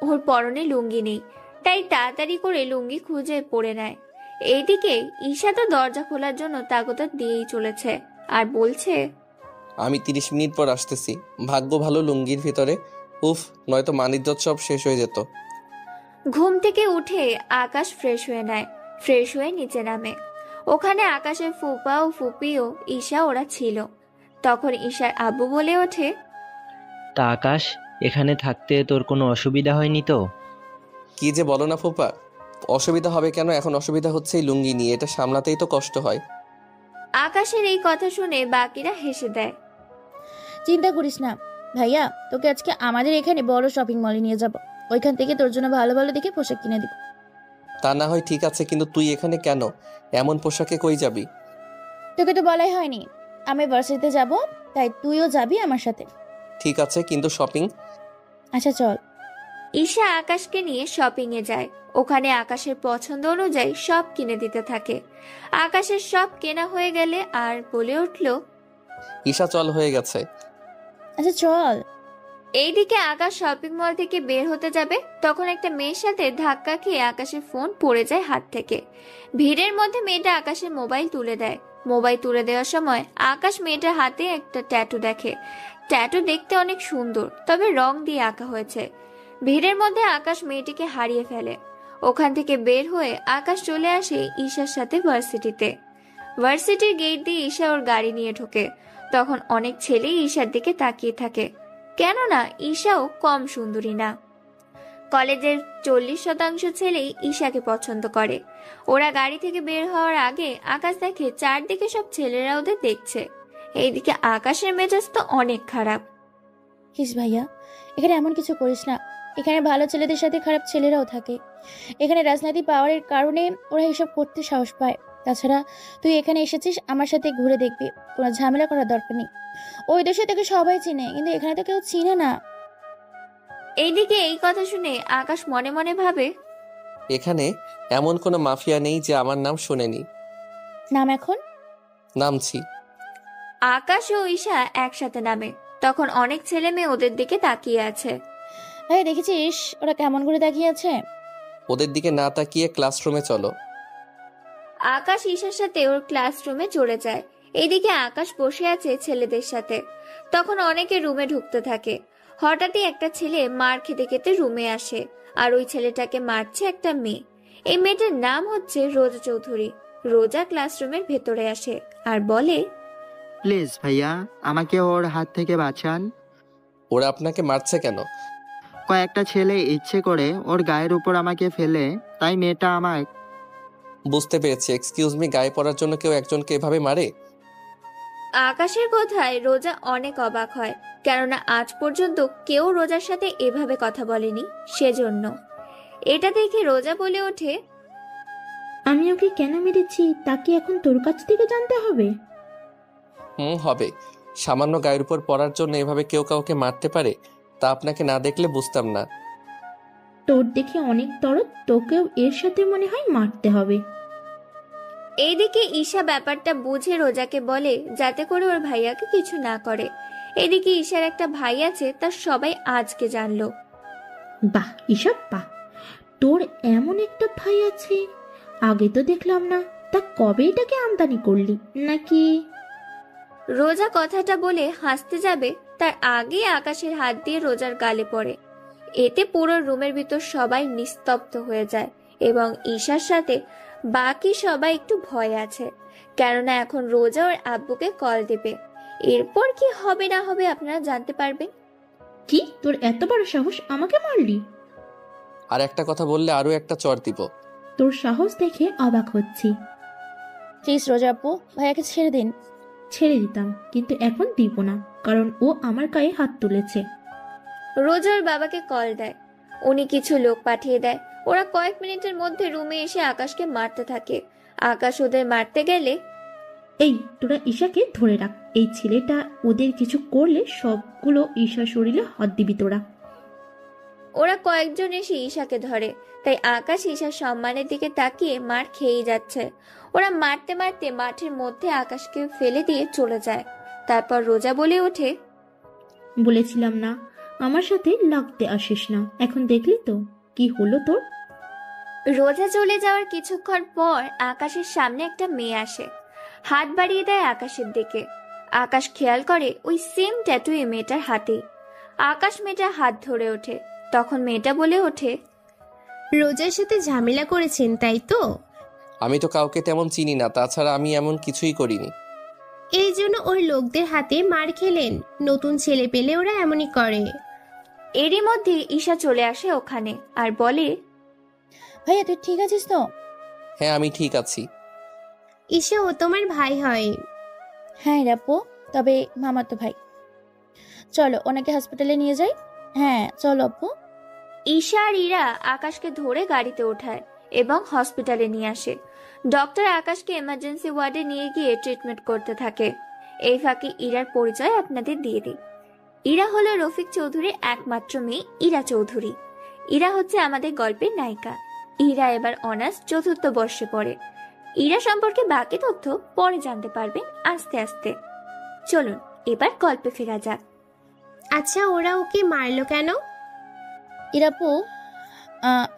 ওর পরনে লুঙ্গি নেই, তাই তাড়াতাড়ি করে লুঙ্গি খুঁজে পরে নেয়। এইদিকে ঈশা তো দরজা খোলার জন্য তাগদা দিয়েই চলেছে আর বলছে, আমি 30 মিনিট পর আসতেছি। ভাগ্য ভালো লুঙ্গির ভিতরে, উফ, নয়তো মানিজ্জত সব শেষ হয়ে যেত। ঘুম থেকে উঠে আকাশ ফ্রেশ হয়ে নেয়। ফ্রেশ হয়ে নিচে নামে। ওখানে আকাশের ফুপা ও ফুপি ও ঈশা ওরা ছিল। তখন ঈশার আব্বু বলে ওঠে, তা আকাশ, এখানে থাকতে তোর কোনো অসুবিধা হয়নি তো? কি যে বলো না ফুপা, অসুবিধা হবে কেন? এখন অসুবিধা হচ্ছে এই লুঙ্গি নিয়ে, এটা সামলাতেই তো কষ্ট হয়। আকাশের এই কথা শুনে বাকিরা হেসে দেয়। চিন্তা করিস না ভাইয়া, তোকে আজকে আমাদের এখানে বড় শপিং মলে নিয়ে যাব। ওইখান থেকে তোর জন্য ভালো ভালো দেখে পোশাক কিনে দিব। তা না হয় ঠিক আছে, কিন্তু তুই এখানে কেন? এমন পোশাকে কই যাবি? তোকে তো বলাই হয়নি আমি ভার্সিটিতে যাব, তাই তুইও যাবি আমার সাথে। ঠিক আছে, কিন্তু শপিং? আচ্ছা চল। ঈশা আকাশকে নিয়ে শপিং এ যায়। ওখানে আকাশের পছন্দ অনুযায়ী সব কিনে দিতে থাকে। আকাশের সব কেনা হয়ে গেলে আর বলে উঠল, ঈশা চল, হয়ে গেছে। আচ্ছা চল। এইদিকে আকাশ শপিং মল থেকে বের হতে যাবে, তখন একটা মেয়ের সাথে ধাক্কা খেয়ে আকাশের ফোন পড়ে যায় হাত থেকে। ভিড়ের মধ্যে মেয়েটা আকাশের মোবাইল তুলে দেয়। মোবাইল তুলে দেওয়ার সময় আকাশ মেয়েটার হাতে একটা ট্যাটু দেখে। ট্যাটু দেখতে অনেক সুন্দর, তবে রং দিয়ে আঁকা হয়েছে। ভিড়ের মধ্যে আকাশ মেয়েটিকে হারিয়ে ফেলে। ওখান থেকে বের হয়ে আকাশ চলে আসে ঈশার সাথে ভার্সিটিতে। ভার্সিটির গেট দিয়ে ঈশা ওর গাড়ি নিয়ে ঢোকে। তখন অনেক ছেলে ঈশার দিকে তাকিয়ে থাকে, কেননা ঈশাও কম সুন্দরী না। কলেজের 40% ছেলেই ঈশাকে পছন্দ করে। ওরা গাড়ি থেকে বের হওয়ার আগে আকাশ দেখে চারদিকে সব ছেলেরা ওদের দেখছে। এইদিকে আকাশের মেজাজ তো অনেক খারাপ। হিস ভাইয়া, এখানে এমন কিছু করিস না। এখানে ভালো ছেলেদের সাথে খারাপ ছেলেরাও থাকে। এখানে রাজনৈতিক পাওয়ারের কারণে ওরা এসব করতে সাহস পায়। তাছাড়া তুই এখানে এসেছিস আমার সাথে ঘুরে দেখবি, কোনো ঝামেলা করার দরকার নেই। ওই দেশে তোকে সবাই চিনে, কিন্তু এখানে তো কেউ চিনে না। এইদিকে এই কথা শুনে আকাশ মনে মনে ভাবে, এখানে এমন কোনো মাফিয়া নেই যে আমার নাম শুনেনি। নাম এখন? নামছি। আকাশ ও ঈশা একসাথে নামে। তখন অনেক ছেলে মেয়ে ওদের দিকে তাকিয়ে আছে। ভাই দেখেছিস ওরা কেমন করে তাকিয়ে আছে? ওদের দিকে না তাকিয়ে ক্লাসরুমে চলো। আকাশ ঈশার সাথে ওর ক্লাসরুমে চলে যায়। এইদিকে আকাশ বসে আছে ছেলেদের সাথে। তখন অনেকে রুমে ঢুকতে থাকে। হঠাৎই একটা ছেলে মার খেতে খেতে রুমে আসে, আর ওই ছেলেটাকে মারছে একটা মেয়ে। এই মেয়েটার নাম হচ্ছে রোজা চৌধুরী। রোজা ক্লাসরুমের ভেতরে আসে আর বলে, প্লিজ ভাইয়া, আমাকে ওর হাত থেকে বাঁচান। ওরা আপনাকে মারছে কেন? কয়েকটা ছেলে ইচ্ছে করে ওর গায়ের উপর আমাকে ফেলে, তাই মেয়েটা আমায়। বুঝতে পেরেছি। এক্সকিউজ মি, গায়ে পড়ার জন্য কেউ একজনকে এভাবে মারে? আকাশের কথায় রোজা অনেক অবাক হয়, কেননা আজ পর্যন্ত কেউ রোজার সাথে এভাবে কথা বলেনি। সেজন্য এটা দেখে রোজা বলে ওঠে, আমি ওকে কেন মেরেছি তা কি এখন তোর কাছ থেকে জানতে হবে? হবে। সামান্য গায়ের উপর পড়ার জন্য এভাবে কেউ কাউকে মারতে পারে? তা আপনাকে না দেখলে বুঝতাম না। তোর দেখে অনেক দরদ, তোকেও এর সাথে মনে হয় মারতে হবে। এইদিকে ঈশা ব্যাপারটা বুঝে রোজাকে বলে যাতে করে ওর ভাইয়াকে কিছু না করে। এদিকে ঈশার একটা ভাই আছে, তার সবাই আজকে জানলো। বাহ ঈশা বাহ, তোর এমন একটা ভাই আছে, আগে তো দেখলাম না। তা কবে এটাকে আমদানি করলি নাকি? রোজা কথাটা বলে হাসতে যাবে, তার আগে আকাশের হাত দিয়ে রোজার গালে পড়ে। এতে পুরো রুমের ভিতর সবাই নিস্তব্ধ হয়ে যায় এবং ঈশার সাথে বাকি সবাই একটু ভয় আছে, কেননা এখন রোজা ওর আব্বুকে কল দেবে। এরপর কি হবে না হবে আপনারা জানতে পারবেন। কি তোর এত বড় সাহস, আমাকে মারলি? আর একটা কথা বললে আরো একটা চড় দিব। তোর সাহস দেখে অবাক হচ্ছি। প্লিজ রোজা আপু, ভাইয়াকে ছেড়ে দিন। ছেড়ে দিতাম, কিন্তু এখন দিব না, কারণ ও আমার গায়ে হাত তুলেছে। রোজা ওর বাবাকে কল দেয়। উনি কিছু লোক পাঠিয়ে দেয়। ওরা কয়েক মিনিটের মধ্যে রুমে এসে আকাশকে মারতে থাকে। আকাশ ওদের মারতে গেলে, এই তোরা ঈশাকে ধরে রাখ, এই ছেলেটা ওদের কিছু করলে সবগুলো ঈশার শরীরে হাত দিবি তোরা। ওরা কয়েকজন এসে ঈশাকে ধরে, তাই আকাশ ঈশার সম্মানের দিকে তাকিয়ে মার খেয়েই যাচ্ছে। ওরা মারতে মারতে মাঠের মধ্যে আকাশকে ফেলে দিয়ে চলে যায়। তারপর রোজা বলে ওঠে, বলেছিলাম না আমার সাথে লাগতে আসিস না, এখন দেখলি তো কি হলো তোর। রোজা চলে যাওয়ার কিছুক্ষণ পর আকাশের সামনে একটা মেয়ে আসে, হাত বাড়িয়ে দেয় আকাশের দিকে। আকাশ খেয়াল করে ওই সেম ট্যাটু এই মেয়েটার হাতে। আকাশ মেয়েটার হাত ধরে ওঠে। তখন মেয়েটা বলে ওঠে, রোজার সাথে ঝামেলা করেছেন তাই তো? আমি তো কাউকে তেমন চিনি না, তাছাড়া আমি এমন কিছুই করিনি। এই জন্য ওই লোকদের হাতে মার খেলেন? নতুন ছেলে পেলে ওরা এমনই করে। এরই মধ্যে ঈশা চলে আসে ওখানে আর বলে, ভাইয়া তুই ঠিক আছিস তো? হ্যাঁ আমি ঠিক আছি। ঈশা ও তোমার ভাই হয়? হ্যাঁ রাপু, তবে মামাতো ভাই। চলো ওনাকে হসপিটালে নিয়ে যাই। হ্যাঁ চলো আপু। ঈশা আর ইরা আকাশকে ধরে গাড়িতে ওঠায় এবং হসপিটালে নিয়ে আসে। ডক্টর আকাশকে এমার্জেন্সি ওয়ার্ডে নিয়ে গিয়ে ট্রিটমেন্ট করতে থাকে। এই ফাঁকে ইরার পরিচয় আপনাদের দিয়ে দিই। ইরা হলো রফিক চৌধুরীর একমাত্র মেয়ে ইরা চৌধুরী। ইরা হচ্ছে আমাদের গল্পের নায়িকা। ইরা এবার অনার্স 4th বর্ষে পড়ে। ইরা সম্পর্কে বাকি তথ্য পরে জানতে পারবেন আস্তে আস্তে। চলুন এবার গল্পে ফেরা যাক। আচ্ছা ওরা ওকে মারলো কেন? ইরাপু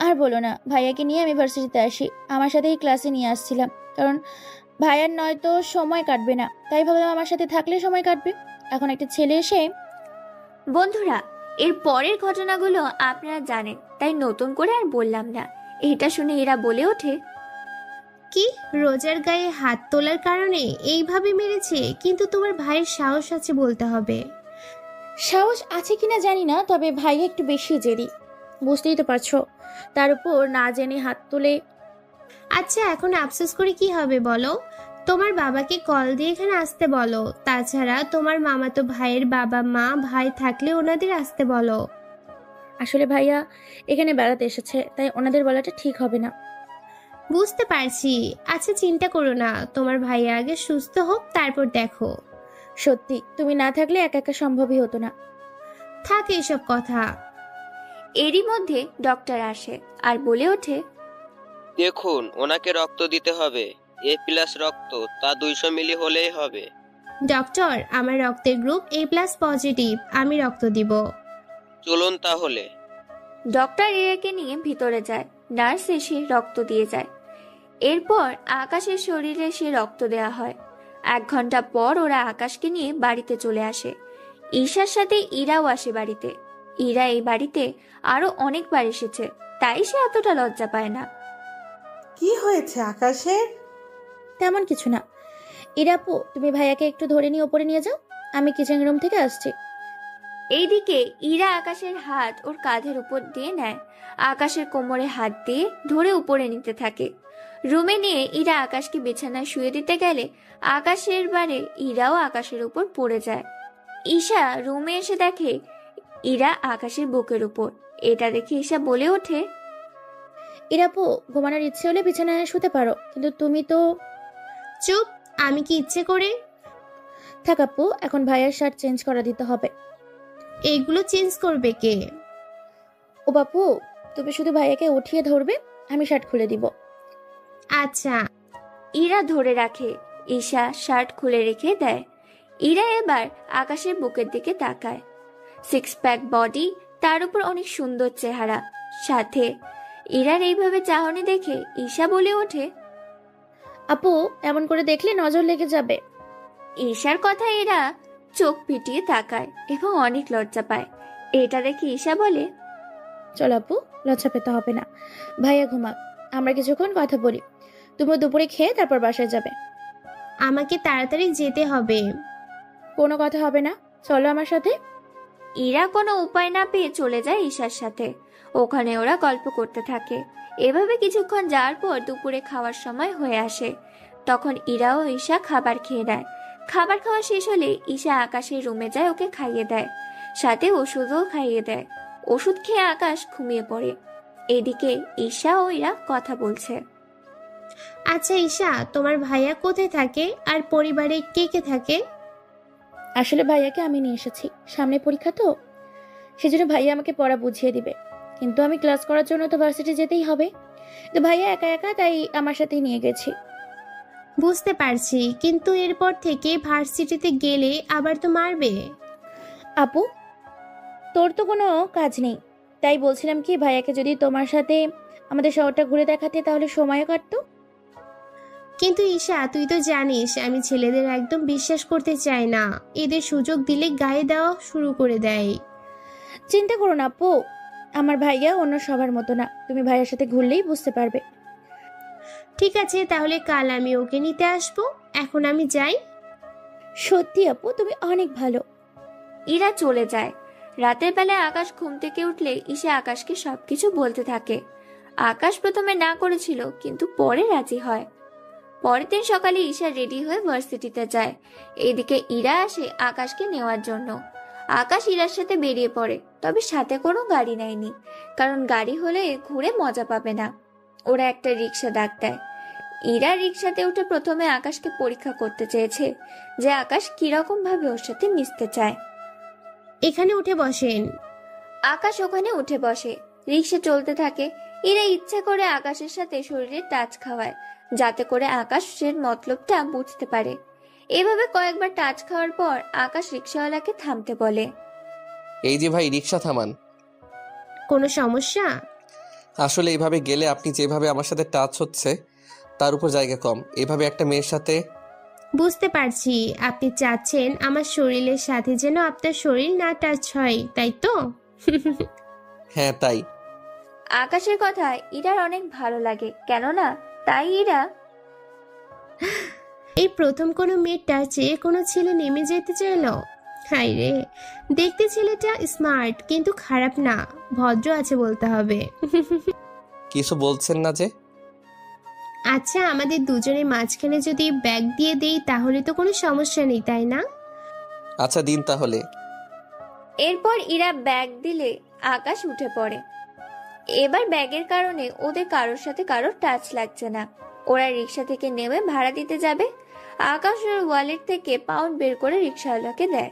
আর বলো না, ভাইয়াকে নিয়ে আমি ভার্সিটিতে আসি। আমার সাথেই ক্লাসে নিয়ে আসছিলাম, কারণ ভাইয়ার নয়তো সময় কাটবে না, তাই ভাবলাম আমার সাথে থাকলে সময় কাটবে। এখন একটা ছেলে এসে। বন্ধুরা, এর পরের ঘটনাগুলো আপনারা জানেন, তাই নতুন করে আর বললাম না। এটা শুনে এরা বলে ওঠে, কি রোজার গায়ে হাত তোলার কারণে এইভাবে মেরেছে? কিন্তু তোমার ভাইয়ের সাহস আছে বলতে হবে। সাহস আছে কিনা জানি না, তবে ভাইয়া একটু বেশি জেদি, বুঝতেই তো পারছো। তার উপর না জেনে হাত তুলে। আচ্ছা এখন আফসোস করে কি হবে বলো? তোমার বাবাকে কল দিয়ে এখানে আসতে বলো। তাছাড়া তোমার মামাতো ভাইয়ের বাবা মা ভাই থাকলে ওনাদের আসতে বলো। আসলে ভাইয়া এখানে বেড়াতে এসেছে, তাই ওনাদের বলাটা ঠিক হবে না। বুঝতে পারছি। আচ্ছা চিন্তা করো না, তোমার ভাইয়া আগে সুস্থ হোক তারপর দেখো। সত্যি তুমি না থাকলে একা একা সম্ভবই হতো না। থাক এসব কথা। এরই মধ্যে ডক্টর আসে আর বলে ওঠে, দেখুন ওনাকে রক্ত দিতে হবে। A+ রক্ত, তা 200 মিলি হলেই হবে। ডক্টর আমার রক্তের গ্রুপ A+ পজিটিভ, আমি রক্ত দিব। চলুন তাহলে। ডক্টর এরাকে নিয়ে ভিতরে যায়। নার্স এসে রক্ত দিয়ে যায়। এরপর আকাশের শরীরে সে রক্ত দেওয়া হয়। 1 ঘন্টা পর ওরা আকাশকে নিয়ে বাড়িতে চলে আসে। ঈশার সাথে ইরাও আসে বাড়িতে। ইরা এই বাড়িতে আরো অনেকবার এসেছে, তাই সে এতটা লজ্জা পায় না। কি হয়েছে আকাশের? তেমন কিছু না। ইরাপু তুমি ভাইয়াকে একটু ধরে নিয়ে ওপরে নিয়ে যাও, আমি কিচেন রুম থেকে আসছি। এইদিকে ইরা আকাশের হাত ওর কাঁধের উপর দিয়ে নেয়। আকাশের কোমরে হাত দিয়ে ধরে উপরে নিতে থাকে। রুমে নিয়ে ইরা আকাশকে বিছানায় শুয়ে দিতে গেলে আকাশের বারে ইরাও আকাশের উপর পড়ে যায়। ঈশা রুমে এসে দেখে ইরা আকাশের বুকের উপর। এটা দেখে ঈশা বলে ওঠে, ইরাপু ঘুমানোর ইচ্ছে হলে বিছানায় শুতে পারো, কিন্তু তুমি তো। চুপ, আমি কি ইচ্ছে করে? থাক আপু, এখন ভাইয়ার শার্ট চেঞ্জ করা দিতে হবে। এইগুলো চেঞ্জ করবে কে? ও বাপু, তুমি শুধু ভাইয়াকে উঠিয়ে ধরবে, আমি শার্ট খুলে দিব। আচ্ছা। ইরা ধরে রাখে। ঈশা শার্ট খুলে রেখে দেয়। ইরা এবার আকাশের বুকের দিকে তাকায়। 6 প্যাক বডি, তার উপর অনেক সুন্দর চেহারা। সাথে ইরার এইভাবে চাহনি দেখে ঈশা বলে ওঠে, আপু এমন করে দেখলে নজর লেগে যাবে। ঈশার কথা এরা চোখ পিটিয়ে তাকায় এবং অনেক লজ্জা পায়। এটা দেখে ঈশা বলে, চল আপু, লজ্জা পেতে হবে না, ভাইয়া ঘুমাক, আমরা কিছুক্ষণ কথা বলি। তুমি দুপুরে খেয়ে তারপর বাসায় যাবে। আমাকে তাড়াতাড়ি যেতে হবে। কোনো কথা হবে না, চলো আমার সাথে। ইরা কোনো উপায় না পেয়ে চলে যায় ঈশার সাথে। ওখানে ওরা গল্প করতে থাকে। এভাবে কিছুক্ষণ যাওয়ার পর দুপুরে খাওয়ার সময় হয়ে আসে। তখন ইরা ও ঈশা খাবার খেয়ে নেয়। খাবার খাওয়া শেষ হলে ঈশা আকাশের রুমে যায় ওকে খাইয়ে দেয়। সাথে ওষুধও খাইয়ে দেয়। ওষুধ খেয়ে আকাশ ঘুমিয়ে পড়ে। এদিকে ঈশা ও ইরা কথা বলছে। আচ্ছা ঈশা, তোমার ভাইয়া কোথায় থাকে আর পরিবারে কে কে থাকে? আসলে ভাইয়াকে আমি নিয়ে এসেছি, সামনে পরীক্ষা তো, সেজন্য ভাইয়া আমাকে পড়া বুঝিয়ে দিবে। কিন্তু আমি ক্লাস করার জন্য তো ভার্সিটি যেতেই হবে, তো ভাইয়া একা একা, তাই আমার সাথেই নিয়ে গেছি। বুঝতে পারছি, কিন্তু এরপর থেকে ভার্সিটিতে গেলে আবার তো মারবে। আপু, তোর তো কোনো কাজ নেই, তাই বলছিলাম কি ভাইয়াকে যদি তোমার সাথে আমাদের শহরটা ঘুরে দেখাতে তাহলে সময়ও কাটতো। কিন্তু ঈশা, তুই তো জানিস আমি ছেলেদের একদম বিশ্বাস করতে চাই না, এদের সুযোগ দিলে গায়ে দেওয়া শুরু করে দেয়। চিন্তা করো না আপু, আমার ভাইয়া অন্য সবার মতো না, তুমি ভাইয়ার সাথে ঘুরলেই বুঝতে পারবে। ঠিক আছে, তাহলে কাল আমি ওকে নিতে আসবো। এখন আমি যাই। সত্যি আপু, তুমি অনেক ভালো। ইরা চলে যায়। রাতের বেলায় আকাশ ঘুম থেকে উঠলে ঈশা আকাশকে সবকিছু বলতে থাকে। আকাশ প্রথমে না করেছিল, কিন্তু পরে রাজি হয়। পরের দিন সকালে ঈশা রেডি হয়ে ভার্সিটিতে যায়। এদিকে ইরা আসে আকাশকে নেওয়ার জন্য। আকাশ ইরার সাথে বেরিয়ে পড়ে, তবে সাথে কোনো গাড়ি নেয়নি, কারণ গাড়ি হলে ঘুরে মজা পাবে না। ওরা একটা রিক্সা ডাক দেয়। ইরা রিক্সাতে উঠে প্রথমে আকাশকে পরীক্ষা করতে চেয়েছে যে আকাশ কিরকম ভাবে ওর সাথে মিশতে চায়। এখানে উঠে বসেন। আকাশ ওখানে উঠে বসে। রিক্সা চলতে থাকে। ইরা ইচ্ছে করে আকাশের সাথে শরীরে টাচ খাওয়ায়, যাতে করে আকাশের মতলবটা বুঝতে পারে। এভাবে কয়েকবার টাচ খাওয়ার পর আকাশ রিক্সাওয়ালাকে থামতে বলে। এই যে ভাই, রিক্সা থামান। কোনো সমস্যা? আসলে এইভাবে গেলে আপনি যেভাবে আমার সাথে টাচ হচ্ছে তার উপর জায়গা কম, এভাবে একটা মেয়ের সাথে। বুঝতে পারছি, আপনি চাচ্ছেন আমার শরীরের সাথে যেন আপনার শরীর না টাচ হয়, তাই তো? হ্যাঁ, তাই। আকাশের কথা ইরার অনেক ভালো লাগে, কেননা তাই ইরা এই প্রথম কোনো মেয়ের টাচে কোনো ছেলে নেমে যেতে চাইলো। হাই রে, দেখতে ছেলেটা স্মার্ট, কিন্তু খারাপ না, ভদ্র আছে বলতে হবে। কিছু বলছেন না যে? আচ্ছা, আমাদের দুজনের মাঝখানে যদি ব্যাগ দিয়ে দেই তাহলে তো কোনো সমস্যা নেই, তাই না? আচ্ছা, দিন তাহলে। এরপর ইরা ব্যাগ দিলে আকাশ উঠে পড়ে। এবার ব্যাগের কারণে ওদের কারোর সাথে কারোর টাচ লাগছে না। ওরা রিক্সা থেকে নেমে ভাড়া দিতে যাবে। আকাশ ওর ওয়ালেট থেকে পাউন্ড বের করে রিক্সাওয়ালাকে দেয়।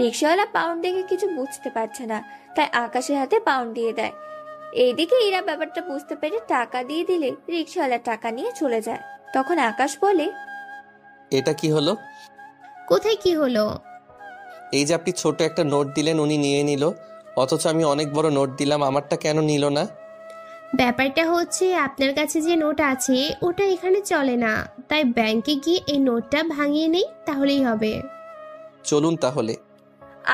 রিক্সাওয়ালা পাউন্ড দেখে কিছু বুঝতে পারছে না, তাই আকাশের হাতে পাউন্ড দিয়ে দেয়। এইদিকে ইরা ব্যাপারটা বুঝতে পেরে টাকা দিয়ে দিলে রিক্সাওয়ালা টাকা নিয়ে চলে যায়। তখন আকাশ বলে, এটা কি হলো? কোথায় কি হলো? এই যে আপনি ছোট একটা নোট দিলেন, উনি নিয়ে নিল, অথচ আমি অনেক বড় নোট দিলাম, আমারটা কেন নিল না? ব্যাপারটা হচ্ছে আপনার কাছে যে নোট আছে ওটা এখানে চলে না, তাই ব্যাংকে গিয়ে এই নোটটা ভাঙিয়ে নেই, তাহলেই হবে। চলুন তাহলে।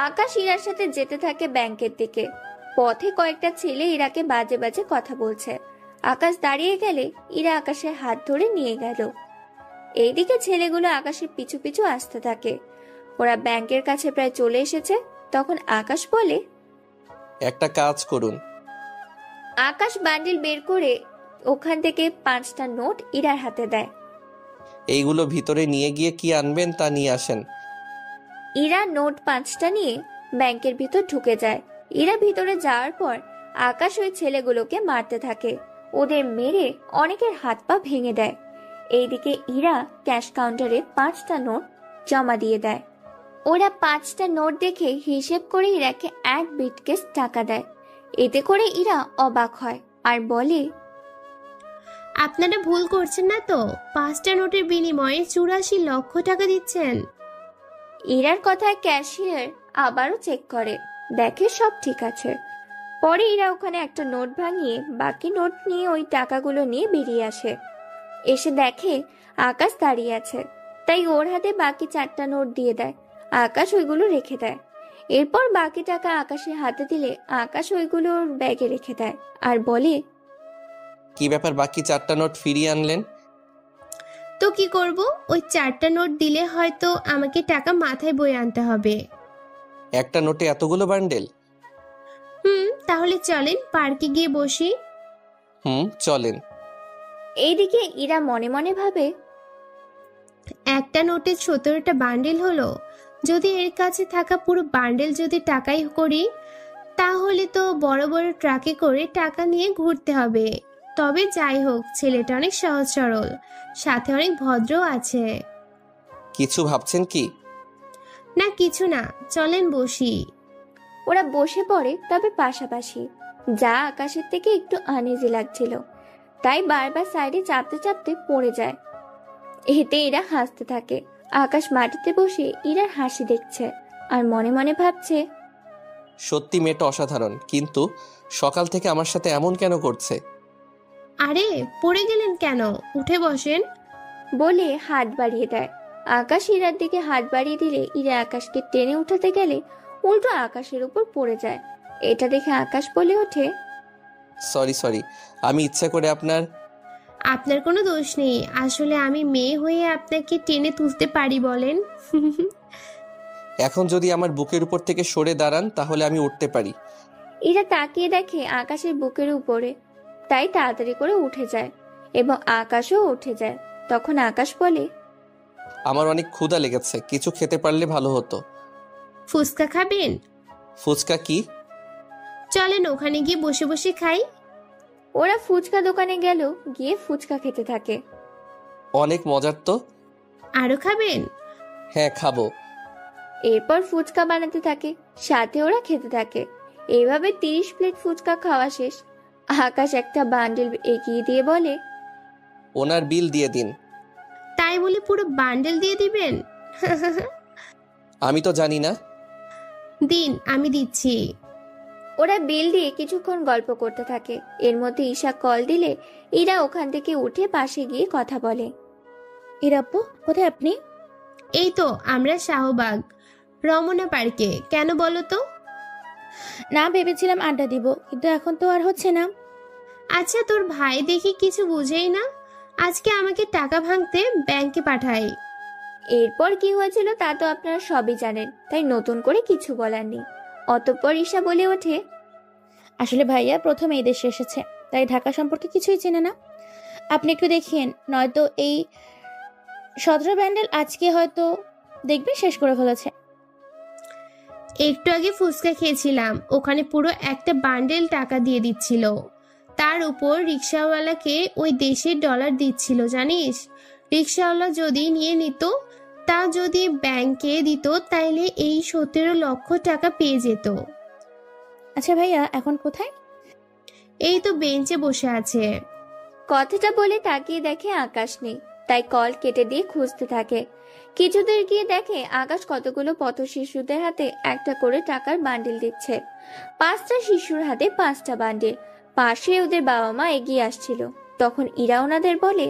আকাশ ইরার সাথে যেতে থাকে ব্যাংকের দিকে। পথে কয়েকটা ছেলে ইরাকে বাজে বাজে কথা বলছে। আকাশ দাঁড়িয়ে গেলে ইরা আকাশের হাত ধরে নিয়ে গেল। এইদিকে ছেলেগুলো আকাশের পিছু পিছু আসতে থাকে। ওরা ব্যাংকের কাছে প্রায় চলে এসেছে। তখন আকাশ বলে, একটা কাজ করুন। আকাশ বান্ডিল বের করে ওখান থেকে 5টা নোট ইরার হাতে দেয়। এইগুলো ভিতরে নিয়ে গিয়ে কি আনবেন তা নিয়ে আসেন। ইরা নোট 5টা নিয়ে ব্যাংকের ভিতর ঢুকে যায়। ইরা ভিতরে যাওয়ার পর আকাশ ওই ছেলেগুলোকে মারতে থাকে। ওদের মেরে অনেকের হাত পা ভেঙে দেয়। এইদিকে ইরা ক্যাশ কাউন্টারে 5টা নোট জমা দিয়ে দেয়। ওরা 5টা নোট দেখে হিসেব করে ইরাকে 1 ব্রিফকেস টাকা দেয়। এতে করে ইরা অবাক হয় আর বলে, আপনারা ভুল করছেন না তো? 5টা নোটের বিনিময়ে 84 লক্ষ টাকা দিচ্ছেন। ইরার কথায় ক্যাশিয়ার আবারও চেক করে, দেখে সব ঠিক আছে। পরে ইরা ওখানে একটা নোট ভাঙিয়ে বাকি নোট নিয়ে ওই টাকাগুলো নিয়ে বেরিয়ে আসে। এসে দেখে আকাশ দাঁড়িয়ে আছে, তাই ওর হাতে বাকি 4টা নোট দিয়ে দেয়। আকাশ ওইগুলো রেখে দেয়। এরপর বাকি টাকা আকাশের হাতে দিলে আকাশ ওইগুলো ওর ব্যাগে রেখে দেয় আর বলে, কি ব্যাপার, বাকি 4টা নোট ফিরিয়ে আনলেন? তো কি করব, ওই 4টা নোট দিলে হয়তো আমাকে টাকা মাথায় বয়ে আনতে হবে। একটা নোটে এতগুলো বান্ডেল? তাহলে চলেন পার্কে গিয়ে বসি। চলেন। এইদিকে ইরা মনে মনে ভাবে, একটা নোটে 17টা বান্ডেল হলো, যদি এর কাছে থাকা পুরো বান্ডেল যদি টাকাই করি, তাহলে তো বড় বড় ট্রাকে করে টাকা নিয়ে ঘুরতে হবে। তবে যাই হোক, ছেলেটা অনেক সহজ সরল, সাথে অনেক ভদ্র আছে। কিছু ভাবছেন কি? না কিছু না, চলেন বসি। ওরা বসে পড়ে, তবে পাশাপাশি, যা আকাশের থেকে একটু আনইজি লাগছিল, তাই বারবার সাইডে চাপতে চাপতে পড়ে যায়। এতে এরা হাসতে থাকে। আকাশ মাটিতে বসে ইরার হাসি দেখছে আর মনে মনে ভাবছে, সত্যি মেয়েটা অসাধারণ, কিন্তু সকাল থেকে আমার সাথে এমন কেন করছে? আরে পড়ে গেলেন কেন, উঠে বসেন বলে হাত বাড়িয়ে দেয়। আকাশ ইরার দিকে হাত বাড়িয়ে দিলে ইরা আকাশকে টেনে উঠাতে গেলে উল্টো আকাশের উপর পড়ে যায়। এটা দেখে আকাশ বলে ওঠে, সরি, আমি ইচ্ছা করে আপনার কোনো দোষ নেই। আসলে আমি মেয়ে হয়ে আপনাকে টেনে তুলতে পারি বলেন। এখন যদি আমার বুকের উপর থেকে সরে দাঁড়ান তাহলে আমি উঠতে পারি। ইরা তাকিয়ে দেখে আকাশের বুকের উপরে, তাই তাড়াতাড়ি করে উঠে যায় এবং আকাশও উঠে যায়। তখন আকাশ বলে, আমার অনেক ক্ষুধা লেগেছে, কিছু খেতে পারলে ভালো হতো। ফুচকা খাবেন? ফুচকা কি? চলেন ওখানে গিয়ে বসে বসে খাই। ওরা ফুচকা দোকানে গেল, গিয়ে ফুচকা খেতে থাকে। অনেক মজার তো। আরো খাবেন? হ্যাঁ খাবো। এরপর ফুচকা বানাতে থাকে, সাথে ওরা খেতে থাকে। এইভাবে 30 প্লেট ফুচকা খাওয়া শেষ। আকাশ একটা বান্ডেল এগিয়ে দিয়ে বলে, ওনার বিল দিয়ে দিন। তাই বলে পুরো বান্ডেল দিয়ে দিবেন? আমি তো জানি না। দিন, আমি দিচ্ছি। ওরা বিল দিয়ে কিছুক্ষণ গল্প করতে থাকে। এর মধ্যে ঈশা কল দিলে ইরা ওখান থেকে উঠে পাশে গিয়ে কথা বলে। ইরাপ্পু, কোথায় আপনি? এই তো আমরা শাহবাগ রমনা পার্কে। কেন বলো তো? না, ভেবেছিলাম আড্ডা দিব, কিন্তু এখন তো আর হচ্ছে না। আচ্ছা, তোর ভাই দেখি কিছু বুঝেই না। আজকে আমাকে টাকা ভাঙতে ব্যাংকে পাঠাই। এরপর কি হয়েছিল তা তো আপনারা সবই জানেন, তাই নতুন করে কিছু বলার নেই। অতঃপর ঈশা বলে ওঠে, আসলে ভাইয়া প্রথম এই দেশে এসেছে, তাই ঢাকা সম্পর্কে কিছুই চেনে না। আপনি একটু দেখিয়েন, নয়তো এই 17 ব্যান্ডেল আজকে হয়তো দেখবেন শেষ করে ফেলেছে। একটু আগে ফুচকা খেয়েছিলাম, ওখানে পুরো একটা বান্ডেল টাকা দিয়ে দিচ্ছিল। তার উপর রিক্সাওয়ালাকে ওই দেশের ডলার দিচ্ছিল, জানিস? রিক্সাওয়ালা যদি নিয়ে নিত, তা যদি ব্যাংকে দিত, তাইলে এই 17 লক্ষ টাকা পেয়ে যেত। আচ্ছা ভাইয়া, এখন কোথায়? এই তো বেঞ্চে বসে আছে। কথাটা বলে তাকিয়ে দেখে আকাশ নেই, তাই কল কেটে দিয়ে খুঁজতে থাকে। কিছুদূর গিয়ে দেখে আকাশ কতগুলো পথ শিশুদের হাতে একটা করে টাকার বান্ডিল দিচ্ছে। 5টা শিশুর হাতে 5টা বান্ডিল। পাশে ওদের বাবা মা এগিয়ে আসছিল। তখন ইরা ওনাদের বলে,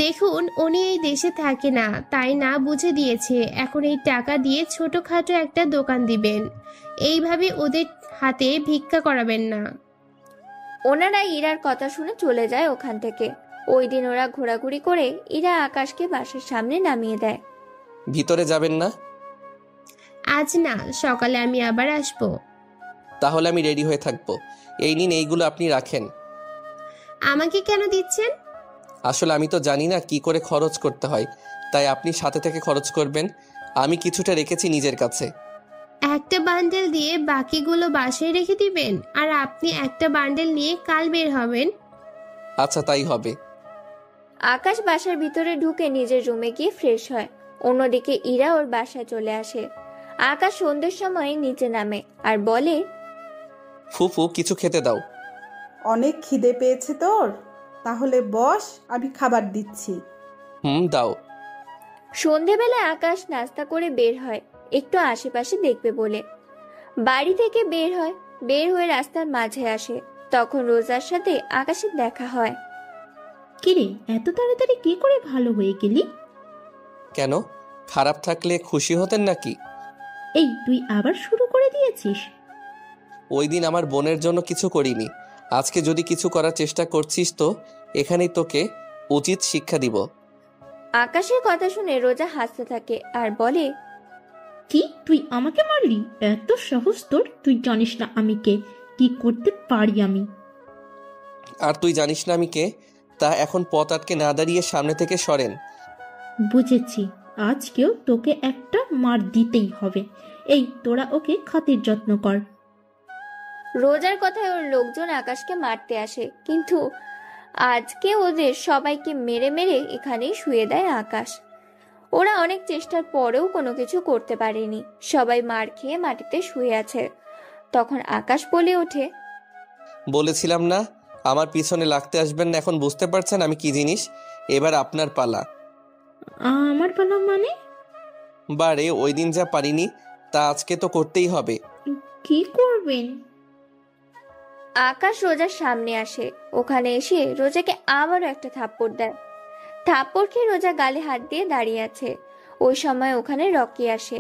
দেখুন, উনি এই দেশে থাকে না, তাই না বুঝে দিয়েছে। এখন এই টাকা দিয়ে ছোটখাটো একটা দোকান দিবেন। এইভাবে ওদের হাতে ভিক্ষা করাবেন না। ওনারা ইরার কথা শুনে চলে যায় ওখান থেকে। ওই দিন ওরা ঘোরাঘুরি করে ইরা আকাশকে বাসার সামনে নামিয়ে দেয়। ভিতরে যাবেন না? আজ না, সকালে আমি আবার আসবো। তাহলে আমি রেডি হয়ে থাকবো। এই নিন, এইগুলো আপনি রাখেন। আমাকে কেন দিচ্ছেন? আসলে আমি তো জানি না কি করে খরচ করতে হয়, তাই আপনি সাথে থেকে খরচ করবেন। আমি কিছুটা রেখেছি নিজের কাছে। একটা বান্ডেল দিয়ে বাকিগুলো বাসায় রেখে দিবেন, আর আপনি একটা বান্ডেল নিয়ে কাল বের হবেন। আচ্ছা, তাই হবে। আকাশ বাসার ভিতরে ঢুকে নিজের রুমে গিয়ে ফ্রেশ হয়। অন্যদিকে ইরা ওর বাসায় চলে আসে। আকাশ সন্ধ্যের সময় নিচে নামে আর বলে, ফুফু, কিছু খেতে দাও। অনেক খিদে পেয়েছে তোর? তাহলে বস, আমি খাবার দিচ্ছি। দাও। সন্ধেবেলা আকাশ নাস্তা করে বের হয় একটু আশেপাশে দেখবে বলে। বাড়ি থেকে বের হয়ে রাস্তার মাঝে আসে। তখন রোজার সাথে আকাশের দেখা হয়। কিরে, এত তাড়াতাড়ি কি করে ভালো হয়ে গেলি? কেন, খারাপ থাকলে খুশি হতেন নাকি? এই, তুই আবার শুরু করে দিয়েছিস? ওই দিন আমার বোনের জন্য কিছু করিনি। আজকে যদি কিছু করার চেষ্টা করছিস তো এখানেই তোকে উচিত শিক্ষা দিব। আকাশের কথা শুনে রোজা হাসতে থাকে আর বলে, কি, তুই আমাকে মারলি? এত সাহস তোর? তুই জানিস না আমি কে, কি করতে পারি আমি। আর তুই জানিস না আমি কে? তা এখন পথ আটকে না দাঁড়িয়ে সামনে থেকে সরেন। বুঝেছি, আজকেও তোকে একটা মার দিতেই হবে। এই তোরা ওকে খাতির যত্ন কর। রোজার কথায় ওর লোকজন আকাশকে মারতে আসে, কিন্তু আজকে ওদের সবাইকে মেরে মেরে এখানেই শুয়ে দেয় আকাশ। ওরা অনেক চেষ্টার পরেও কোনো কিছু করতে পারেনি, সবাই মার খেয়ে মাটিতে শুয়ে আছে। তখন আকাশ বলে ওঠে, বলেছিলাম না আমার পিছনে লাগতে আসবেন না, এখন বুঝতে পারছেন আমি কি জিনিস? এবার আপনার পালা। আমার পালা মানে? বারে ওই দিন যা পারিনি তা আজকে তো করতেই হবে। কি করবেন? আকাশ রোজার সামনে আসে, ওখানে এসে রোজাকে আবারও একটা থাপ্পড় দেয়। থাপ্পড় খেয়ে রোজা গালে হাত দিয়ে দাঁড়িয়ে আছে। ওই সময় ওখানে রকি আসে।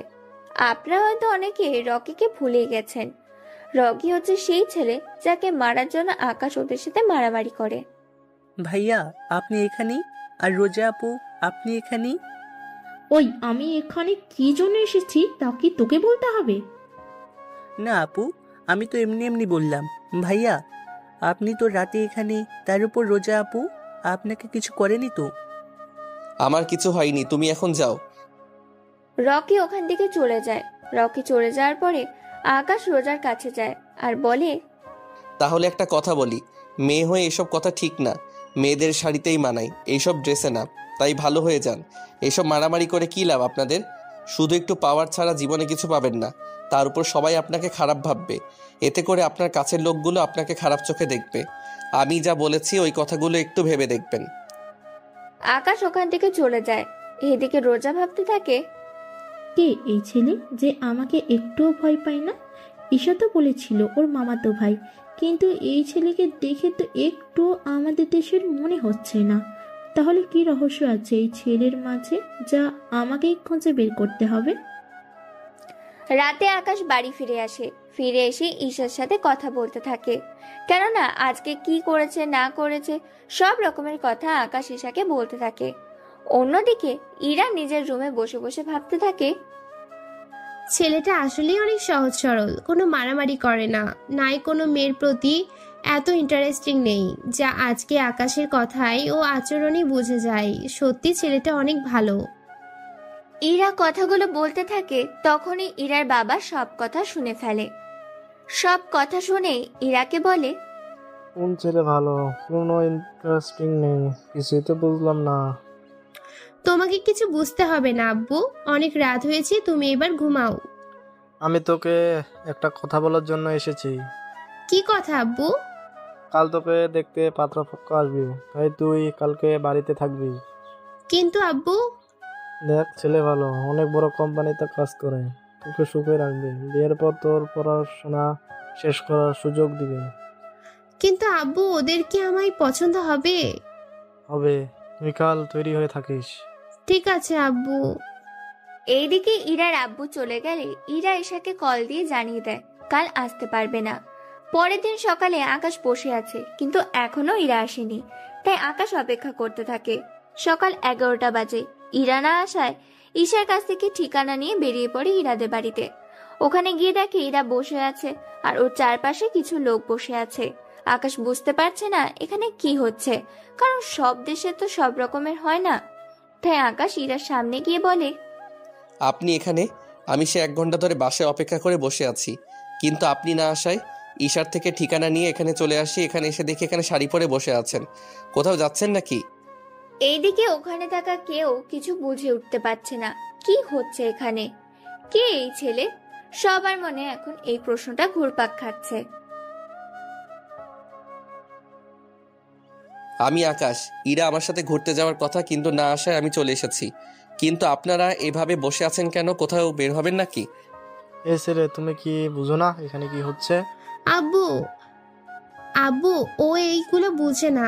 আপনারা হয়তো অনেকে রকিকে ভুলে গেছেন। রকি হচ্ছে সেই ছেলে যাকে মারার জন্য আকাশ ওদের সাথে মারামারি করে। ভাইয়া আপনি এখানেই, আর রোজা আপু আপনি এখানেই? ওই আমি এখানে কি জন্য এসেছি তা কি তোকে বলতে হবে? না আপু, আমি তো এমনি এমনি বললাম। ভাইয়া আপনি তো রাতে এখানে, তার উপর রোজা আপু আপনাকে কিছু করেনি তো? আমার কিছু হয়নি, তুমি এখন যাও। রকি ওখান থেকে চলে যায়। রকি চলে যাওয়ার পরে আকাশ রোজার কাছে যায় আর বলে, তাহলে একটা কথা বলি, মেয়ে হয়ে এসব কথা ঠিক না। মেয়েদের শাড়িতেই মানায়, এইসব ড্রেসে না। তাই ভালো হয়ে যান। এসব মারামারি করে কি লাভ আপনাদের? শুধু একটু পাওয়ার ছাড়া জীবনে কিছু পাবেন না। তার উপর সবাই আপনাকে খারাপ ভাববে। এতে করে আপনার কাছের লোকগুলো আপনাকে খারাপ চোখে দেখবে। আমি যা বলেছি ওই কথাগুলো একটু ভেবে দেখবেন। আকাশ ওখান থেকে চলে যায়। এদিকে রোজা ভাবতে থাকে, কে এই ছেলে যে আমাকে একটুও ভয় পায় না? ঈশা তো বলেছিল ওর মামাতো ভাই, কিন্তু এই ছেলেকে দেখে তো একটু আমাদের দেশের মনে হচ্ছে না। তাহলে কি রহস্য আছে এই ছেলের মাঝে যা আমাকেই খুঁজে বের করতে হবে? রাতে আকাশ বাড়ি ফিরে আসে। ফিরে এসে ঈশার সাথে কথা বলতে থাকে, কেননা আজকে কি করেছে না করেছে সব রকমের কথা আকাশ ঈশাকে বলতে থাকে। অন্যদিকে ইরা নিজের রুমে বসে বসে ভাবতে থাকে, ছেলেটা আসলেই অনেক সহজ সরল, কোনো মারামারি করে না, নাই কোনো মেয়ের প্রতি এত ইন্টারেস্টিং নেই, যা আজকে আকাশের কথাই ও আচরণই বুঝে যায়। সত্যি ছেলেটা অনেক ভালো। ইরা কথাগুলো বলতে থাকে, তখনই ইরার বাবা সব কথা শুনে ফেলে। সব কথা শুনে ইরাকে বলে, কোন ছেলে ভালো? কোনো ইন্টারেস্টিং নেই, কিছুই তো বুঝলাম না। তোমাকে কিছু বুঝতে হবে না আব্বু, অনেক রাত হয়েছে, তুমি এবার ঘুমাও। আমি তোকে একটা কথা বলার জন্য এসেছি। কি কথা আব্বু? কাল তোকে দেখতে পাত্রপক্ষ আসবে, তাই তুই কালকে বাড়িতে থাকবি। কিন্তু আব্বু। দেখ, ছেলে ভালো, অনেক বড় কোম্পানিতে কাজ করে, তোকে সুখে রাখবে। বিয়ের পর তোর পড়াশোনা শেষ করার সুযোগ দিবে। কিন্তু আব্বু, ওদের কি আমায় পছন্দ হবে? হবে, তুই কাল তৈরি হয়ে থাকিস। ঠিক আছে আব্বু। এইদিকে ইরার আব্বু চলে গেলে ইরা ঈশাকে কল দিয়ে জানিয়ে দেয় কাল আসতে পারবে না। পরের দিন সকালে আকাশ বসে আছে, কিন্তু এখনো ইরা আসেনি। তাই আকাশ অপেক্ষা করতে থাকে। সকাল 11টা বাজে। ইরা না আসায় ঈশার কাছ থেকে ঠিকানা নিয়ে বেরিয়ে পড়ে ইরাদের বাড়িতে। ওখানে গিয়ে দেখে ইরা বসে আছে আর ওর চারপাশে কিছু লোক বসে আছে। আকাশ বুঝতে পারছে না এখানে কি হচ্ছে, কারণ সব দেশে তো সব রকমের হয় না। তাই আকাশ ইরার সামনে গিয়ে বলে, আপনি এখানে? আমি সে 1 ঘন্টা ধরে বাসায় অপেক্ষা করে বসে আছি, কিন্তু আপনি না আসায় ঈশার থেকে ঠিকানা নিয়ে এখানে চলে আসি। এখানে এসে দেখি এখানে শাড়ি পরে বসে আছেন। কোথাও যাচ্ছেন নাকি? এইদিকে ওখানে থাকা কেউ কিছু বুঝে উঠতে পারছে না কি হচ্ছে এখানে। কে এই ছেলে? সবার মনে এখন এই প্রশ্নটা ঘুরপাক খাচ্ছে। আমি আকাশ। ইরা আমার সাথে ঘুরতে যাওয়ার কথা, কিন্তু না আসায় আমি চলে এসেছি। কিন্তু আপনারা এভাবে বসে আছেন কেন? কোথাও বের হবেন নাকি? এ ছেলে, তুমি কি বুঝো না এখানে কি হচ্ছে? আব্বু, আব্বু ও এইগুলো বুঝে না।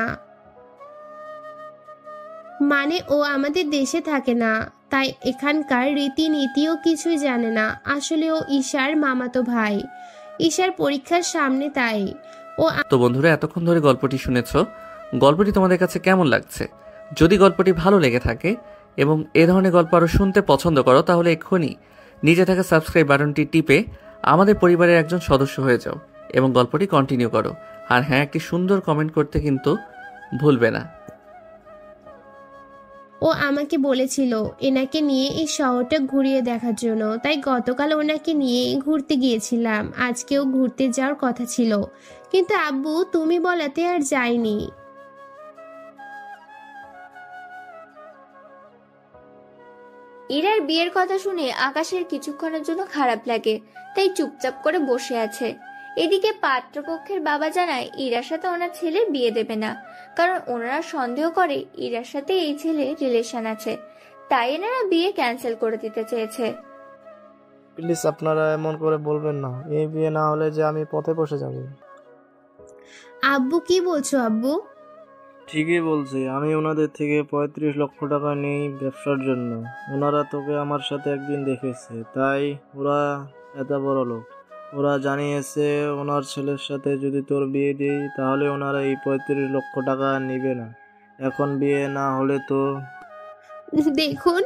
মানে ও আমাদের দেশে থাকে না, তাই এখানকার রীতিনীতিও কিছুই জানে না। আসলে ও ঈশার মামাতো ভাই। ঈশার পরীক্ষার সামনে, তাই ও। তো বন্ধুরা, এতক্ষণ ধরে গল্পটি শুনেছ। গল্পটি তোমাদের কাছে কেমন লাগছে? যদি গল্পটি ভালো লেগে থাকে এবং এ ধরনের গল্প আরও শুনতে পছন্দ করো, তাহলে এক্ষুনি নিচে থাকা সাবস্ক্রাইব বাটনটি টিপে আমাদের পরিবারের একজন সদস্য হয়ে যাও এবং গল্পটি কন্টিনিউ করো। আর হ্যাঁ, একটি সুন্দর কমেন্ট করতে কিন্তু ভুলবে না। ও আমাকে বলেছিল এনাকে নিয়ে এই শহরটা ঘুরিয়ে দেখার জন্য, তাই গতকাল ওনাকে নিয়ে ঘুরতে গিয়েছিলাম। আজকেও ঘুরতে যাওয়ার কথা ছিল, কিন্তু আব্বু তুমি বলাতে আর যাইনি। ইরার বিয়ের কথা শুনে আকাশের কিছুক্ষণের জন্য খারাপ লাগে, তাই চুপচাপ করে বসে আছে। এদিকে পাত্রপক্ষের বাবা জানায় ইরার সাথে ওনার ছেলের বিয়ে দেবে না, কারণ ওনারা সন্দেহ করে ইরার সাথে এই ছেলের রিলেশন আছে, তাই এনারা বিয়ে ক্যান্সেল করে দিতে চেয়েছে। প্লিজ আপনারা এমন করে বলবেন না, এই বিয়ে না হলে যে আমি পথে বসে যাব। আব্বু কি বলছো আব্বু? ঠিকই বলছি, আমি ওনাদের থেকে 35 লক্ষ টাকা নেই ব্যবসার জন্য। ওনারা তোকে আমার সাথে একদিন দেখেছে, তাই ওরা এত বড় লোক। ওরা জানিয়েছে ওনার ছেলের সাথে যদি তোর বিয়ে দিই তাহলে ওনারা এই 35 লক্ষ টাকা নেবে না। এখন বিয়ে না হলে তো। দেখুন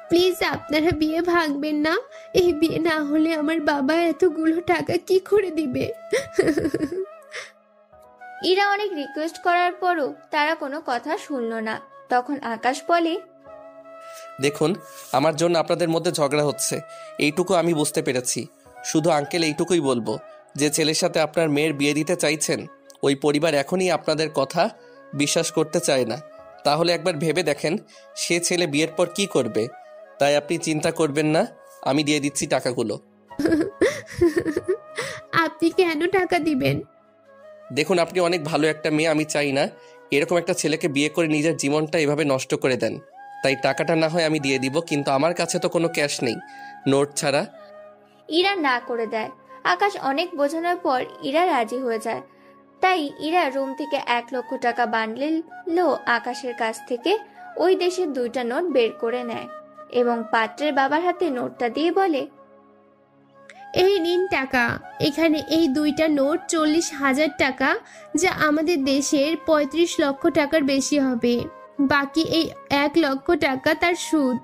প্লিজ আপনারা বিয়ে ভাঙবেন না। এই বিয়ে না হলে আমার বাবা এতগুলো টাকা কি করে দিবে? ইরা অনেক রিকোয়েস্ট করার পরও তারা কোনো কথা শুনল না। তখন আকাশ বলে, দেখুন, আমার জন্য আপনাদের মধ্যে ঝগড়া হচ্ছে, এইটুকু আমি বুঝতে পেরেছি। শুধু আঙ্কেল এইটুকুই বলবো, যে ছেলের সাথে আপনার মেয়ের বিয়ে দিতে চাইছেন ওই পরিবার এখনই আপনাদের কথা বিশ্বাস করতে চায় না। তাহলে একবার ভেবে দেখেন সে ছেলে বিয়ের পর কি করবে। তাই আপনি চিন্তা করবেন না, আমি দিয়ে দিচ্ছি টাকাগুলো। আপনি কেন টাকা দিবেন? দেখুন, আপনি অনেক ভালো একটা মেয়ে, আমি চাই না এরকম একটা ছেলেকে বিয়ে করে নিজের জীবনটা এভাবে নষ্ট করে দেন। তাই টাকাটা না হয় আমি দিয়ে দিব, কিন্তু আমার কাছে তো কোনো ক্যাশ নেই, নোট ছাড়া। ইরা না করে দেয়। আকাশ অনেক বোঝানোর পর ইরা রাজি হয়ে যায়। তাই ইরা রুম থেকে 1 লক্ষ টাকা বান্ডেল আকাশের কাছ থেকে ওই দেশের 2টা নোট বের করে নেয় এবং পাত্রের বাবার হাতে নোটটা দিয়ে বলে, এই নিন টাকা। এখানে এই 2টা নোট 40,000 টাকা, যা আমাদের দেশের 35 লক্ষ টাকার বেশি হবে। বাকি এই 1 লক্ষ টাকা তার সুদ।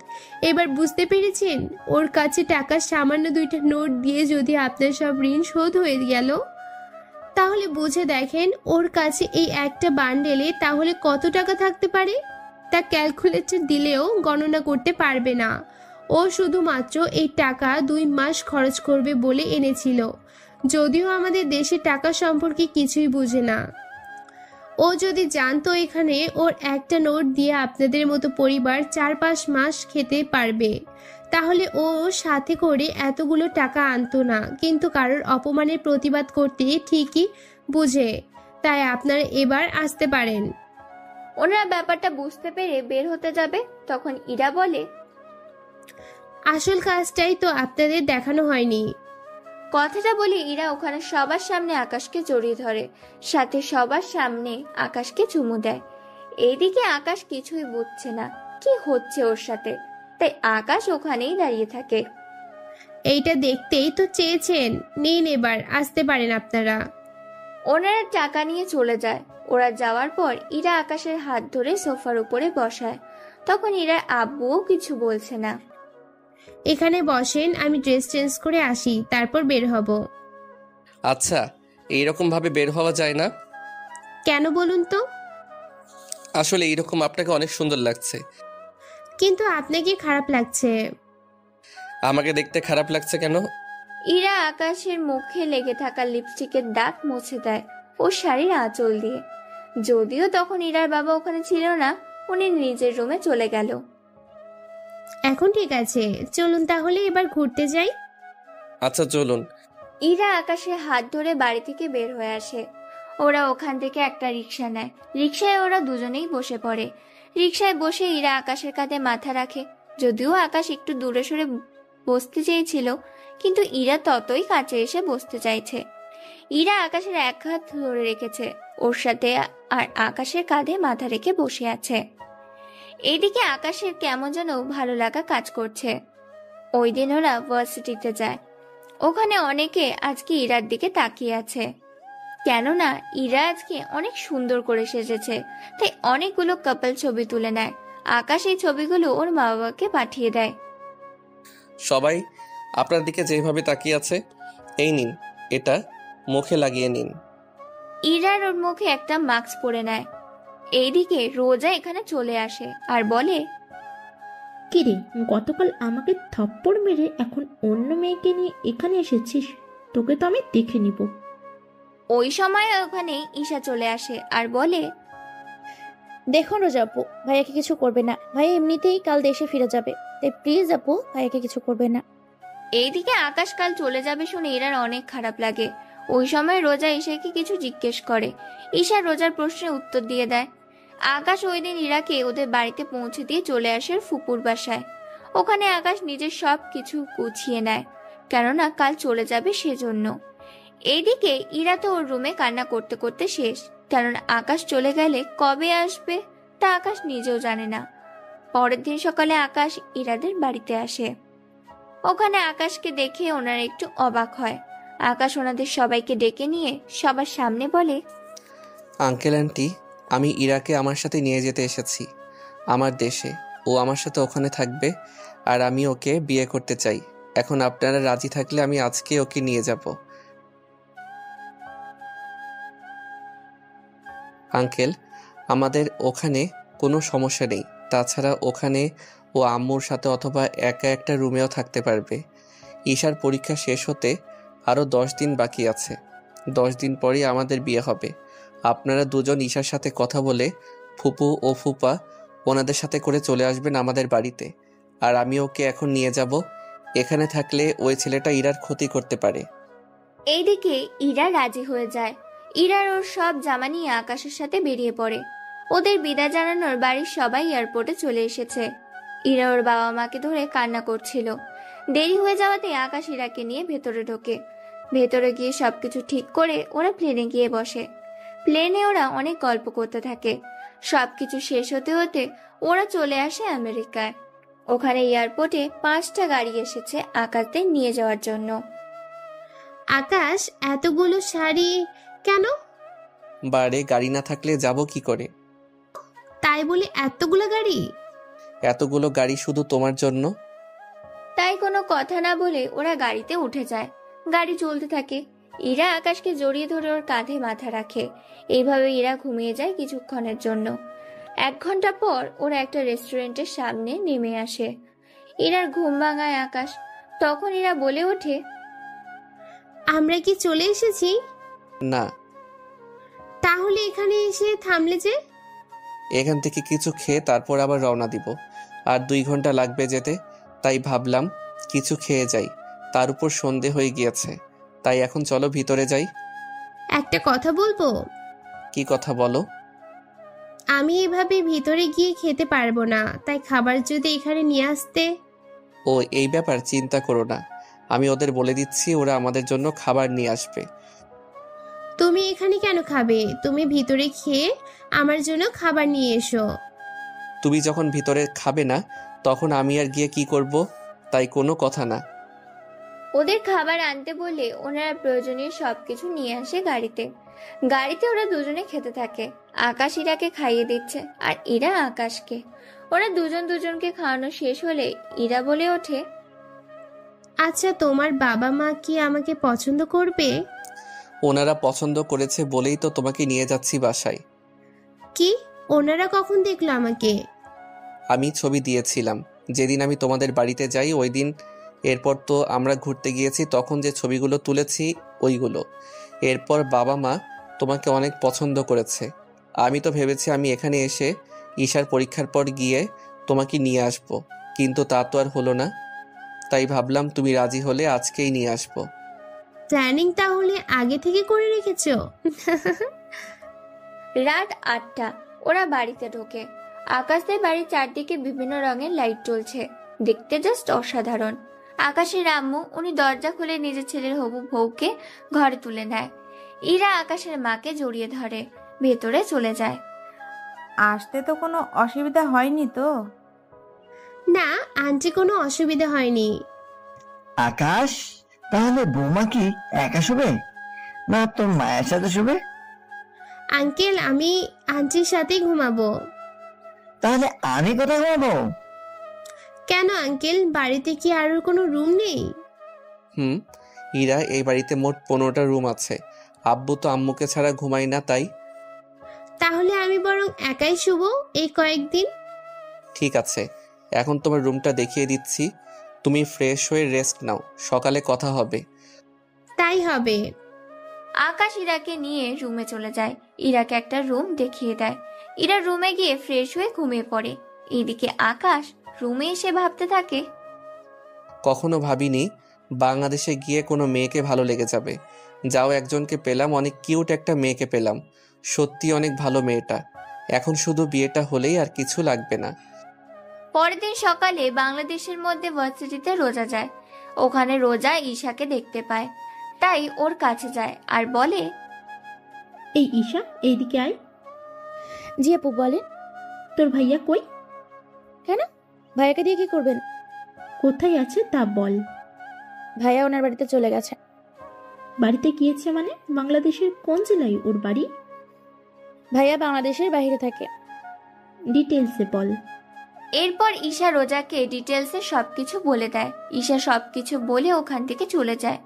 এবার বুঝতে পেরেছেন? ওর কাছে টাকা সামান্য 2টা নোট দিয়ে যদি আপনার সব ঋণ শোধ হয়ে গেল, তাহলে বুঝে দেখেন ওর কাছে এই একটা বান্ডেলে তাহলে কত টাকা থাকতে পারে। তা ক্যালকুলেটর দিলেও গণনা করতে পারবে না। ও শুধুমাত্র এই টাকা 2 মাস খরচ করবে বলে এনেছিল, যদিও আমাদের দেশে টাকা সম্পর্কে কিছুই বুঝে না। ও যদি জানতো এখানে ওর একটা নোট দিয়ে আপনাদের মতো পরিবার 4-5 মাস খেতে পারবে, তাহলে ও সাথে করে এতগুলো টাকা আনতো না। কিন্তু কারোর অপমানের প্রতিবাদ করতে ঠিকই বুঝে, তাই আপনারা এবার আসতে পারেন। ওনারা ব্যাপারটা বুঝতে পেরে বের হতে যাবে, তখন ইরা বলে, আসল কাজটাই তো আপনাদের দেখানো হয়নি। কথাটা বলে ইরা ওখানে সবার সামনে আকাশকে জড়িয়ে ধরে, সাথে সবার সামনে আকাশকে চুমু দেয়। এইদিকে আকাশ কিছুই বুঝছে না কি হচ্ছে ওর সাথে, তাই আকাশ ওখানেই দাঁড়িয়ে থাকে। এইটা দেখতেই তো চেয়েছেন, নিন এবার আসতে পারেন আপনারা। ওনারা টাকা নিয়ে চলে যায়। ওরা যাওয়ার পর ইরা আকাশের হাত ধরে সোফার উপরে বসায়। তখন ইরার আব্বুও কিছু বলছে না। এখানে বসেন, আমি ড্রেস চেঞ্জ করে আসি, তারপর বের হব। আচ্ছা, এইরকম ভাবে বের হওয়া যায় না? কেন বলুন তো? আসলে এইরকম আপনাকে অনেক সুন্দর লাগছে। কিন্তু আপনাকে খারাপ লাগছে। আমাকে দেখতে খারাপ লাগছে কেন? ইরা আকাশের মুখে লেগে থাকা লিপস্টিকের দাগ মুছে দেয় ও শাড়ির আঁচল দিয়ে। যদিও তখন ইরার বাবা ওখানে ছিল না, উনি নিজের রুমে চলে গেল। এখন ঠিক আছে, চলুন তাহলে এবার ঘুরতে যাই। আচ্ছা চলুন। ইরা আকাশের হাত ধরে বাড়ি থেকে বের হয়ে আসে। ওরা ওখান থেকে একটা রিক্সা নেয়। রিক্সায় ওরা দুজনেই বসে পড়ে। রিক্সায় বসে ইরা আকাশের কাঁধে মাথা রাখে। যদিও আকাশ একটু দূরে সরে বসতে চেয়েছিল, কিন্তু ইরা ততই কাছে এসে বসতে চাইছে। ইরা আকাশের এক হাত ধরে রেখেছে ওর সাথে, আর আকাশের কাঁধে মাথা রেখে বসে আছে। এইদিকে আকাশের কেমন যেন ভালো লাগা কাজ করছে। ওই দিন ওরা ভার্সিটিতে যায়। ওখানে অনেকে আজকে ইরার দিকে তাকিয়ে আছে, কেননা ইরা আজকে অনেক সুন্দর করে সেজেছে। তাই অনেকগুলো কাপল ছবি তুলে নেয়। আকাশ এই ছবিগুলো ওর মা বাবাকে পাঠিয়ে দেয়। সবাই আপনার দিকে যেভাবে তাকিয়ে আছে, এই নিন, এটা মুখে লাগিয়ে নিন। ইরার ওর মুখে একটা মাস্ক পরে নেয়। এইদিকে রোজা এখানে চলে আসে আর বলে, কিরে, গতকাল আমাকে থাপ্পড় মেরে এখন অন্য মেয়েকে নিয়ে এখানে এসেছিস? তোকে তো আমি দেখে নিব। ওই সময় ওখানে ঈশা চলে আসে আর বলে, দেখুন রোজা আপু, ভাইয়াকে কিছু করবে না। ভাইয়া এমনিতেই কাল দেশে ফিরে যাবে, তাই প্লিজ আপু ভাইয়াকে কিছু করবে না। এইদিকে আকাশ কাল চলে যাবে শুনে ইরার অনেক খারাপ লাগে। ওই সময় রোজা ঈশাকে কিছু জিজ্ঞেস করে। ঈশা রোজার প্রশ্নের উত্তর দিয়ে দেয়। আকাশ ওই দিন ইরাকে ওদের বাড়িতে পৌঁছে দিয়ে চলে আসে ওর ফুপুর বাসায়। ওখানে আকাশ নিজের সব কিছু গুছিয়ে নেয়, কেননা কাল চলে যাবে সেজন্য। এইদিকে ইরা তো ওর রুমে কান্না করতে করতে শেষ, কেননা আকাশ চলে গেলে কবে আসবে তা আকাশ নিজেও জানে না। পরের দিন সকালে আকাশ ইরাদের বাড়িতে আসে। ওখানে আকাশকে দেখে ওনারা একটু অবাক হয়। আকাশ ওনাদের সবাইকে ডেকে নিয়ে সবার সামনে বলে, আঙ্কেল আন্টি, আমি ইরাকে আমার সাথে নিয়ে যেতে এসেছি আমার দেশে। ও আমার সাথে ওখানে থাকবে আর আমি ওকে বিয়ে করতে চাই। এখন আপনারা রাজি থাকলে আমি আজকে ওকে নিয়ে যাব। আঙ্কেল, আমাদের ওখানে কোনো সমস্যা নেই। তাছাড়া ওখানে ও আম্মুর সাথে অথবা একা একটা রুমেও থাকতে পারবে। ঈশার পরীক্ষা শেষ হতে আরও 10 দিন বাকি আছে। 10 দিন পরেই আমাদের বিয়ে হবে। আপনারা দুজন ঈশার সাথে কথা বলে ফুপু ও ফুপা ওনাদের সাথে করে চলে আসবেন আমাদের বাড়িতে। আর আমি ওকে এখন নিয়ে যাব। এখানে থাকলে ওই ছেলেটা ইরার ক্ষতি করতে পারে। এইদিকে ইরা রাজি হয়ে যায়। ইরার ওর সব জামা নিয়ে আকাশের সাথে বেরিয়ে পড়ে। ওদের বিদায় জানানোর বাড়ির সবাই এয়ারপোর্টে চলে এসেছে। ইরা ওর বাবা মাকে ধরে কান্না করছিল। দেরি হয়ে যাওয়াতে আকাশ ইরাকে নিয়ে ভেতরে ঢোকে। ভেতরে গিয়ে সবকিছু ঠিক করে ওরা প্লেনে গিয়ে বসে। প্লেনে ওরা অনেক গল্প করতে থাকে। সবকিছু শেষ হতে হতে ওরা চলে আসে আমেরিকায়। ওখানে এয়ারপোর্টে 5টা গাড়ি এসেছে আকাশদের নিয়ে যাওয়ার জন্য। আকাশ, এতগুলো শাড়ি কেন? বারে গাড়ি না থাকলে যাব কি করে? তাই বলে এতগুলো গাড়ি? এতগুলো গাড়ি শুধু তোমার জন্য। তাই কোনো কথা না বলে ওরা গাড়িতে উঠে যায়। গাড়ি চলতে থাকে। ইরা আকাশকে জড়িয়ে ধরে ওর কাঁধে মাথা রাখে। এইভাবে ইরা ঘুমিয়ে যায় কিছুক্ষণের জন্য। 1 ঘন্টা পর ওরা একটা রেস্টুরেন্টের সামনে নেমে আসে। ইরার ঘুম ভাঙায় আকাশ। তখন ইরা বলে ওঠে, আমরা কি চলে এসেছি? না। তাহলে এখানে এসে থামলে যে? এখান থেকে কিছু খেয়ে তারপর আবার রওনা দিব। আর 2 ঘন্টা লাগবে যেতে, তাই ভাবলাম কিছু খেয়ে যাই। তার উপর সন্ধে হয়ে গিয়েছে, তাই এখন চলো ভিতরে যাই। একটা কথা বলবো? কি কথা বলো? আমি এভাবে ভিতরে গিয়ে খেতে পারবো না, তাই খাবার যদি এখানে নিয়ে আসতে। ও, এই ব্যাপার চিন্তা করো না। আমি ওদের বলে দিচ্ছি, ওরা আমাদের জন্য খাবার নিয়ে আসবে। তুমি এখানে কেন খাবে? তুমি ভিতরে খেয়ে আমার জন্য খাবার নিয়ে এসো। তুমি যখন ভিতরে খাবে না তখন আমি আর গিয়ে কি করব? তাই কোনো কথা না। ওদের খাবার আনতে বলে ওনারা প্রয়োজনীয় সবকিছু নিয়ে আসে গাড়িতে। গাড়িতে ওরা দুজনে খেতে থাকে। আকাশ ইরাকে খাইয়ে দিচ্ছে আর ইরা আকাশকে। ওরা দুজন দুজনকে খাওয়ানো শেষ হলে ইরা বলে ওঠে, আচ্ছা, তোমার বাবা মা কি আমাকে পছন্দ করবে? ওনারা পছন্দ করেছে বলেই তো তোমাকে নিয়ে যাচ্ছি বাসায়। কি? ওনারা কখন দেখলো আমাকে? আমি ছবি দিয়েছিলাম যেদিন আমি তোমাদের বাড়িতে যাই ওই দিন। এরপর তো আমরা ঘুরতে গিয়েছি, তখন যে ছবিগুলো তুলেছি ওইগুলো। এরপর বাবা মা তোমাকে অনেক পছন্দ করেছে। আমি তো ভেবেছি আমি এখানে এসে ঈশার পরীক্ষার পর গিয়ে তোমাকে নিয়ে আসব, কিন্তু তা তো আর হলো না। তাই ভাবলাম তুমি রাজি হলে আজকেই নিয়ে আসবো। প্ল্যানিং তাহলে আগে থেকে করে রেখেছো? রাত 8টা। ওরা বাড়িতে ঢোকে। আকাশের বাড়ির চারদিকে বিভিন্ন রঙের লাইট জ্বলছে, দেখতে জাস্ট অসাধারণ। আকাশের আম্মু উনি দরজা খুলে নিজের ছেলের হবু বউকে ঘরে তুলে নেয়। ইরা আকাশের মাকে জড়িয়ে ধরে ভেতরে চলে যায়। আসতে তো কোনো অসুবিধা হয়নি তো? না আন্টি, কোনো অসুবিধা হয়নি। আকাশ, তাহলে বৌমা কি একা শুবে না তোর মায়ের সাথে শুবে? আঙ্কেল, আমি আন্টির সাথেই ঘুমাবো। তাহলে আমি কোথায় ঘুমাবো? কেন আঙ্কেল, বাড়িতে কি আর কোনো রুম নেই? ইরা, এই বাড়িতে মোট 15টা রুম আছে। আব্বু তো আম্মুকে ছাড়া ঘুমাই না, তাই। তাহলে আমি বরং একাই শুবো এই কয়েকদিন। ঠিক আছে, এখন তোমার রুমটা দেখিয়ে দিচ্ছি, তুমি ফ্রেশ হয়ে রেস্ট নাও, সকালে কথা হবে। তাই হবে। আকাশ ইরাকে নিয়ে রুমে চলে যায়। ইরাকে একটা রুম দেখিয়ে দেয়। ইরা রুমে গিয়ে ফ্রেশ হয়ে ঘুমিয়ে পড়ে। এদিকে আকাশ রুমে এসে ভাবতে থাকে, কখনো ভাবিনি বাংলাদেশে গিয়ে কোনো মেয়েকে ভালো লেগে যাবে। যাও একজনকে পেলাম, অনেক কিউট একটা মেয়েকে পেলাম, সত্যি অনেক ভালো মেয়েটা। এখন শুধু বিয়েটা হলেই আর কিছু লাগবে না। পরের দিন সকালে বাংলাদেশের মধ্যে ভার্সিটিতে রোজা যায়। ওখানে রোজা ঈশাকে দেখতে পায়, তাই ওর কাছে যায় আর বলে, এই ঈশা, এইদিকে আয়। জি আপু বলেন। তোর ভাইয়া কই? কেন, ভাইয়াকে দিয়ে কি করবেন? কোথায় আছে তা বল। ভাইয়া ওনার বাড়িতে চলে গেছে। বাড়িতে গিয়েছে মানে? বাংলাদেশের কোন জেলায় ওর বাড়ি? ভাইয়া বাংলাদেশের বাইরে থাকে। ডিটেলসে বল। এরপর ঈশা রোজাকে ডিটেলসে সবকিছু বলে দেয়। ঈশা সবকিছু বলে ওখান থেকে চলে যায়।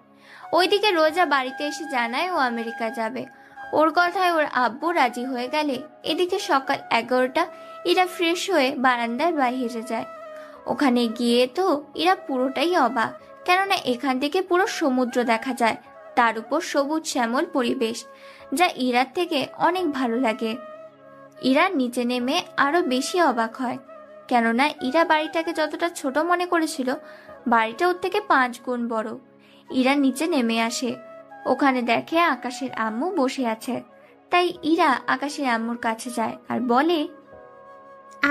ওইদিকে রোজা বাড়িতে এসে জানায় ও আমেরিকা যাবে। ওর কথায় ওর আব্বু রাজি হয়ে গেলে এদিকে সকাল 11টা। ইরা ফ্রেশ হয়ে বারান্দার বাইরে যায়। ওখানে গিয়ে তো ইরা পুরোটাই অবাক, কেননা এখান থেকে পুরো সমুদ্র দেখা যায়, তার উপর সবুজ শ্যামল পরিবেশ, যা ইরার থেকে অনেক ভালো লাগে। ইরা নিচে নেমে আরো বেশি অবাক হয়, কেননা ইরা বাড়িটাকে যতটা ছোট মনে করেছিল, বাড়িটা ওর থেকে 5 গুণ বড়। ইরা নিচে নেমে আসে। ওখানে দেখে আকাশের আম্মু বসে আছে, তাই ইরা আকাশের আম্মুর কাছে যায় আর বলে,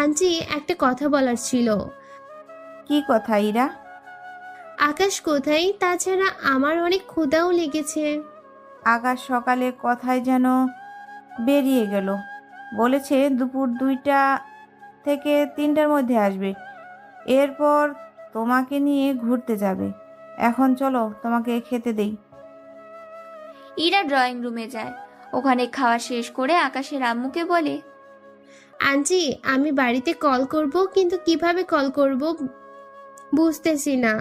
আন্টি, একটা কথা বলার ছিল। কি কথা ইরা? আকাশ কোথায়? তাছাড়া আমার অনেক ক্ষুধাও লেগেছে। আকাশ সকালে কথায় যেন বেরিয়ে গেল, বলেছে দুপুর 2টা থেকে 3টার মধ্যে আসবে, এরপর তোমাকে নিয়ে ঘুরতে যাবে। এখন চলো তোমাকে খেতে দেই। ইরা ড্রয়িং রুমে যায়। ওখানে খাওয়া শেষ করে আকাশের আম্মুকে বলে, আন্টি, আমি বাড়িতে কল করব, কিন্তু কিভাবে কল করব বুঝতেছি না।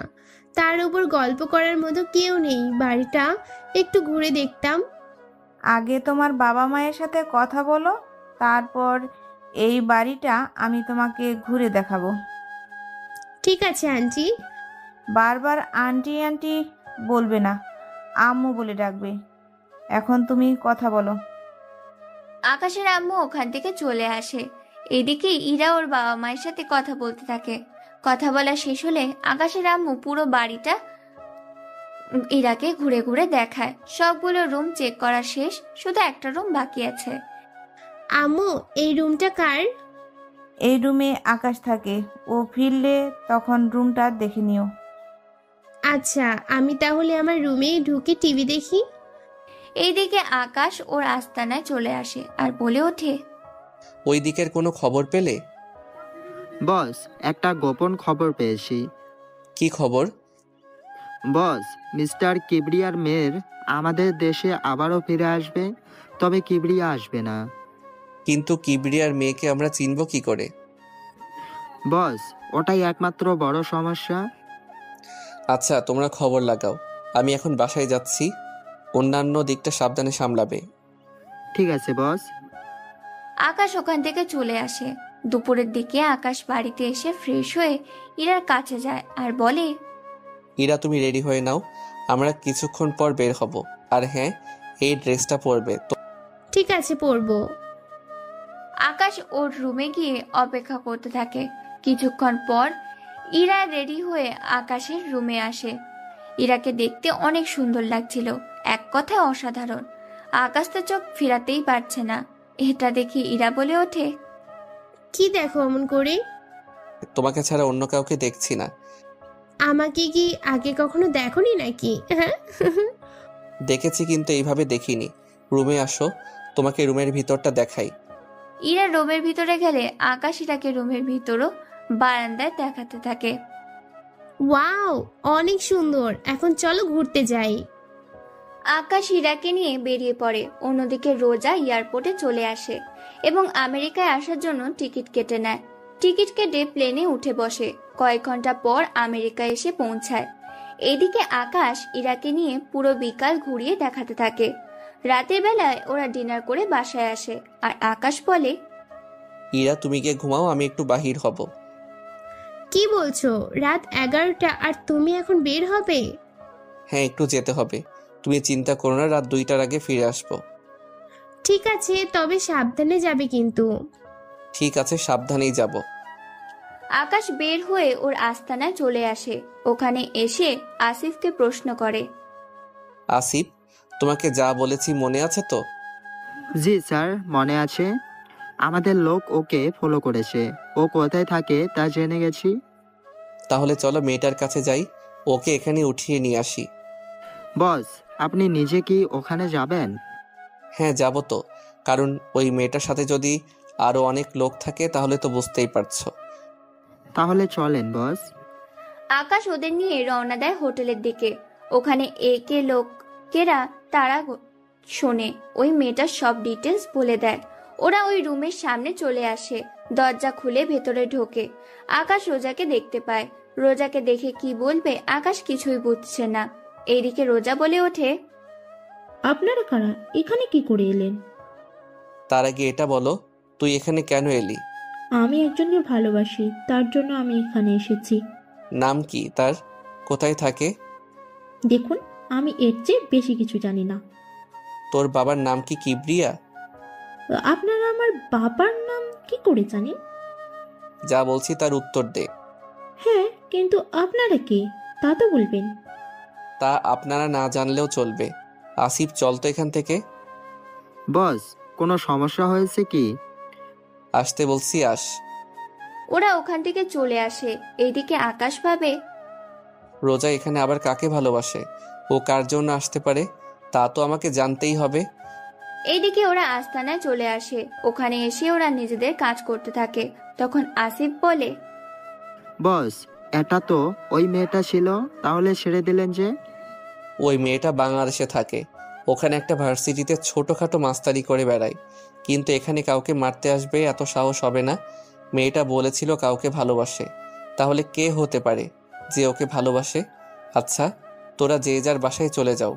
তার উপর গল্প করার মতো কেউ নেই, বাড়িটা একটু ঘুরে দেখতাম। আগে তোমার বাবা মায়ের সাথে কথা বলো, তারপর এই বাড়িটা আমি তোমাকে ঘুরে দেখাবো। ঠিক আছে আন্টি। বারবার আন্টি আন্টি বলবে না, আম্মু বলে ডাকবে। এখন তুমি কথা বলো। আকাশের আম্মু ওখান থেকে চলে আসে। এদিকে ইরা ওর বাবা মায়ের সাথে কথা বলতে থাকে। কথা বলা শেষ হলে আকাশের আম্মু পুরো বাড়িটা ইরাকে ঘুরে ঘুরে দেখায়। সবগুলো রুম চেক করা শেষ, শুধু একটা রুম বাকি আছে। আম্মু, এই রুমটা কার? এই রুমে আকাশ থাকে, ও ফিরলে তখন রুমটা দেখে নিও। আচ্ছা, আমি তাহলে আমার রুমে ঢুকে টিভি দেখি। এইদিকে আকাশ ওর আস্তানায় চলে আসে আর বলে ওঠে, ওই দিকের কোনো খবর পেলে? বস, একটা গোপন খবর পেয়েছি। কি খবর? বস, মিস্টার কিবরিয়ার মেয়ের আমাদের দেশে আবারও ফিরে আসবে, তবে কিবরিয়া আসবে না। কিন্তু কিবরিয়ার মেয়েকে আমরা চিনব কি করে? বস, ওটাই একমাত্র বড় সমস্যা। আচ্ছা, তোমরা খবর লাগাও, আমি এখন বাসায় যাচ্ছি, অন্যান্য দিকটা সাবধানে সামলাবে। ঠিক আছে বস। আকাশ ওখান থেকে চলে আসে। দুপুরের দিকে আকাশ বাড়িতে এসে ফ্রেশ হয়ে ইরার কাছে যায় আর বলে, ইরা, তুমি রেডি হয়ে নাও, আমরা কিছুক্ষণ পর বের হব। আর হ্যাঁ, এই ড্রেসটা পরবে তো। ঠিক আছে, পরবো। আকাশ ওর রুমে গিয়ে অপেক্ষা করতে থাকে। কিছুক্ষণ পর ইরা রেডি হয়ে আকাশের রুমে আসে। ইরাকে দেখতে অনেক সুন্দর লাগছিল, এক কথায় অসাধারণ। আকাশ তো চোখ ফিরাতেই পারছে না। এটা দেখি ইরা বলে ওঠে, কি দেখো অমন করে? তোমাকে ছাড়া অন্য কাউকে দেখছি না। আমাকে কি আগে কখনো দেখোনি নাকি? হ্যাঁ, দেখেছি, কিন্তু এইভাবে দেখিনি। রুমে আসো, তোমাকে রুমের ভিতরটা দেখাই। ইরা রুমের ভিতরে গেলে আকাশ ইরাকে রুমের ভিতরও বারান্দায় দেখাতে থাকে। ওয়াও, অনেক সুন্দর। এখন চলো ঘুরতে যাই। আকাশ ইরাকে নিয়ে বেরিয়ে পড়ে। অন্যদিকে রোজা এয়ারপোর্টে চলে আসে এবং আমেরিকায় আসার জন্য টিকিট কেটে নেয়। টিকিট কেটে প্লেনে উঠে বসে। কয়েক ঘন্টা পর আমেরিকায় এসে পৌঁছায়। এদিকে আকাশ ইরাকে নিয়ে পুরো বিকাল ঘুরিয়ে দেখাতে থাকে। রাতের বেলায় ওরা ডিনার করে বাসায় আসে আর আকাশ বলে, ইরা, তুমি গিয়ে ঘুমাও, আমি একটু বাহির হব। কি বলছো? রাত 11টা আর তুমি এখন বের হবে? হ্যাঁ, একটু যেতে হবে। তুমি চিন্তা করো না, রাত 2টার আগে ফিরে আসবো। ঠিক আছে, তবে সাবধানে যাবে কিন্তু। ঠিক আছে, সাবধানেই যাব। আকাশ বের হয়ে ওর আস্তানায় চলে আসে। ওখানে এসে আসিফকে প্রশ্ন করে, আসিফ, তোমাকে যা বলেছি মনে আছে তো? জি স্যার, মনে আছে। আমাদের লোক ওকে ফলো করেছে। ও কোথায় থাকে তা জেনে গেছি। তাহলে চলো মেয়েটার কাছে যাই, ওকে এখানে উঠিয়ে নিয়ে আসি। বস, আপনি নিজে কি ওখানে যাবেন? হ্যাঁ, যাব তো। কারণ ওই মেয়েটার সাথে যদি আরো অনেক লোক থাকে তাহলে তো বুঝতেই পারছো। তাহলে চলেন বস। আকাশ ওদের নিয়ে রওনা দেয় হোটেলের দিকে। ওখানে একে লোকেরা তারা শোনে, ওই মেয়েটার সব ডিটেলস বলে দেয়। ওরা ওই রুমের সামনে চলে আসে, দরজা খুলে ভেতরে ঢোকে। আকাশ রোজাকে দেখতে পায়। রোজাকে দেখে কি বলবে আকাশ কিছুই বুঝছে না। এইদিকে রোজা বলে ওঠে, আপনারা কারা? এখানে কি করে এলেন? তার আগে এটা বলো, তুই এখানে কেন এলি? আমি একজনকে ভালোবাসি, তার জন্য আমি এখানে এসেছি। নাম কি তার? কোথায় থাকে? দেখুন, আমি এর চেয়ে বেশি কিছু জানি না। তোর বাবার নাম কি কিবরিয়া? আপনারা আমার বাবার নাম কি করে জানেন? যা বলছি তার উত্তর দে। হ্যাঁ, কিন্তু আপনারা কে তা তো বলবেন। তা আপনারা না জানলেও চলবে। আসিফ, চল তো এখান থেকে। বস, কোনো সমস্যা হয়েছে কি? আসতে বলছি, আস। ওরা ওখান থেকে চলে আসে। এইদিকে আকাশ ভাবে, রোজা এখানে আবার কাকে ভালোবাসে? ও কার জন্য আসতে পারে তা তো আমাকে জানতেই হবে। এইদিকে ওরা আস্তানায় চলে আসে। ওখানে এসে ওরা নিজেদের কাজ করতে থাকে। তখন আসিফ বলে, বস, এটা তো ওই মেয়েটা ছিল, তাহলে ছেড়ে দিলেন যে? ওই মেয়েটা বাংলাদেশে থাকে। ওখানে একটা ভার্সিটিতে ছোটখাটো মাস্তারি করে বেড়ায়। কিন্তু এখানে কাউকে মারতে আসবে এত সাহস হবে না। মেয়েটা বলেছিল কাউকে ভালোবাসে। তাহলে কে হতে পারে যে ওকে ভালোবাসে? আচ্ছা, তোরা যে যার বাসায় চলে যাও।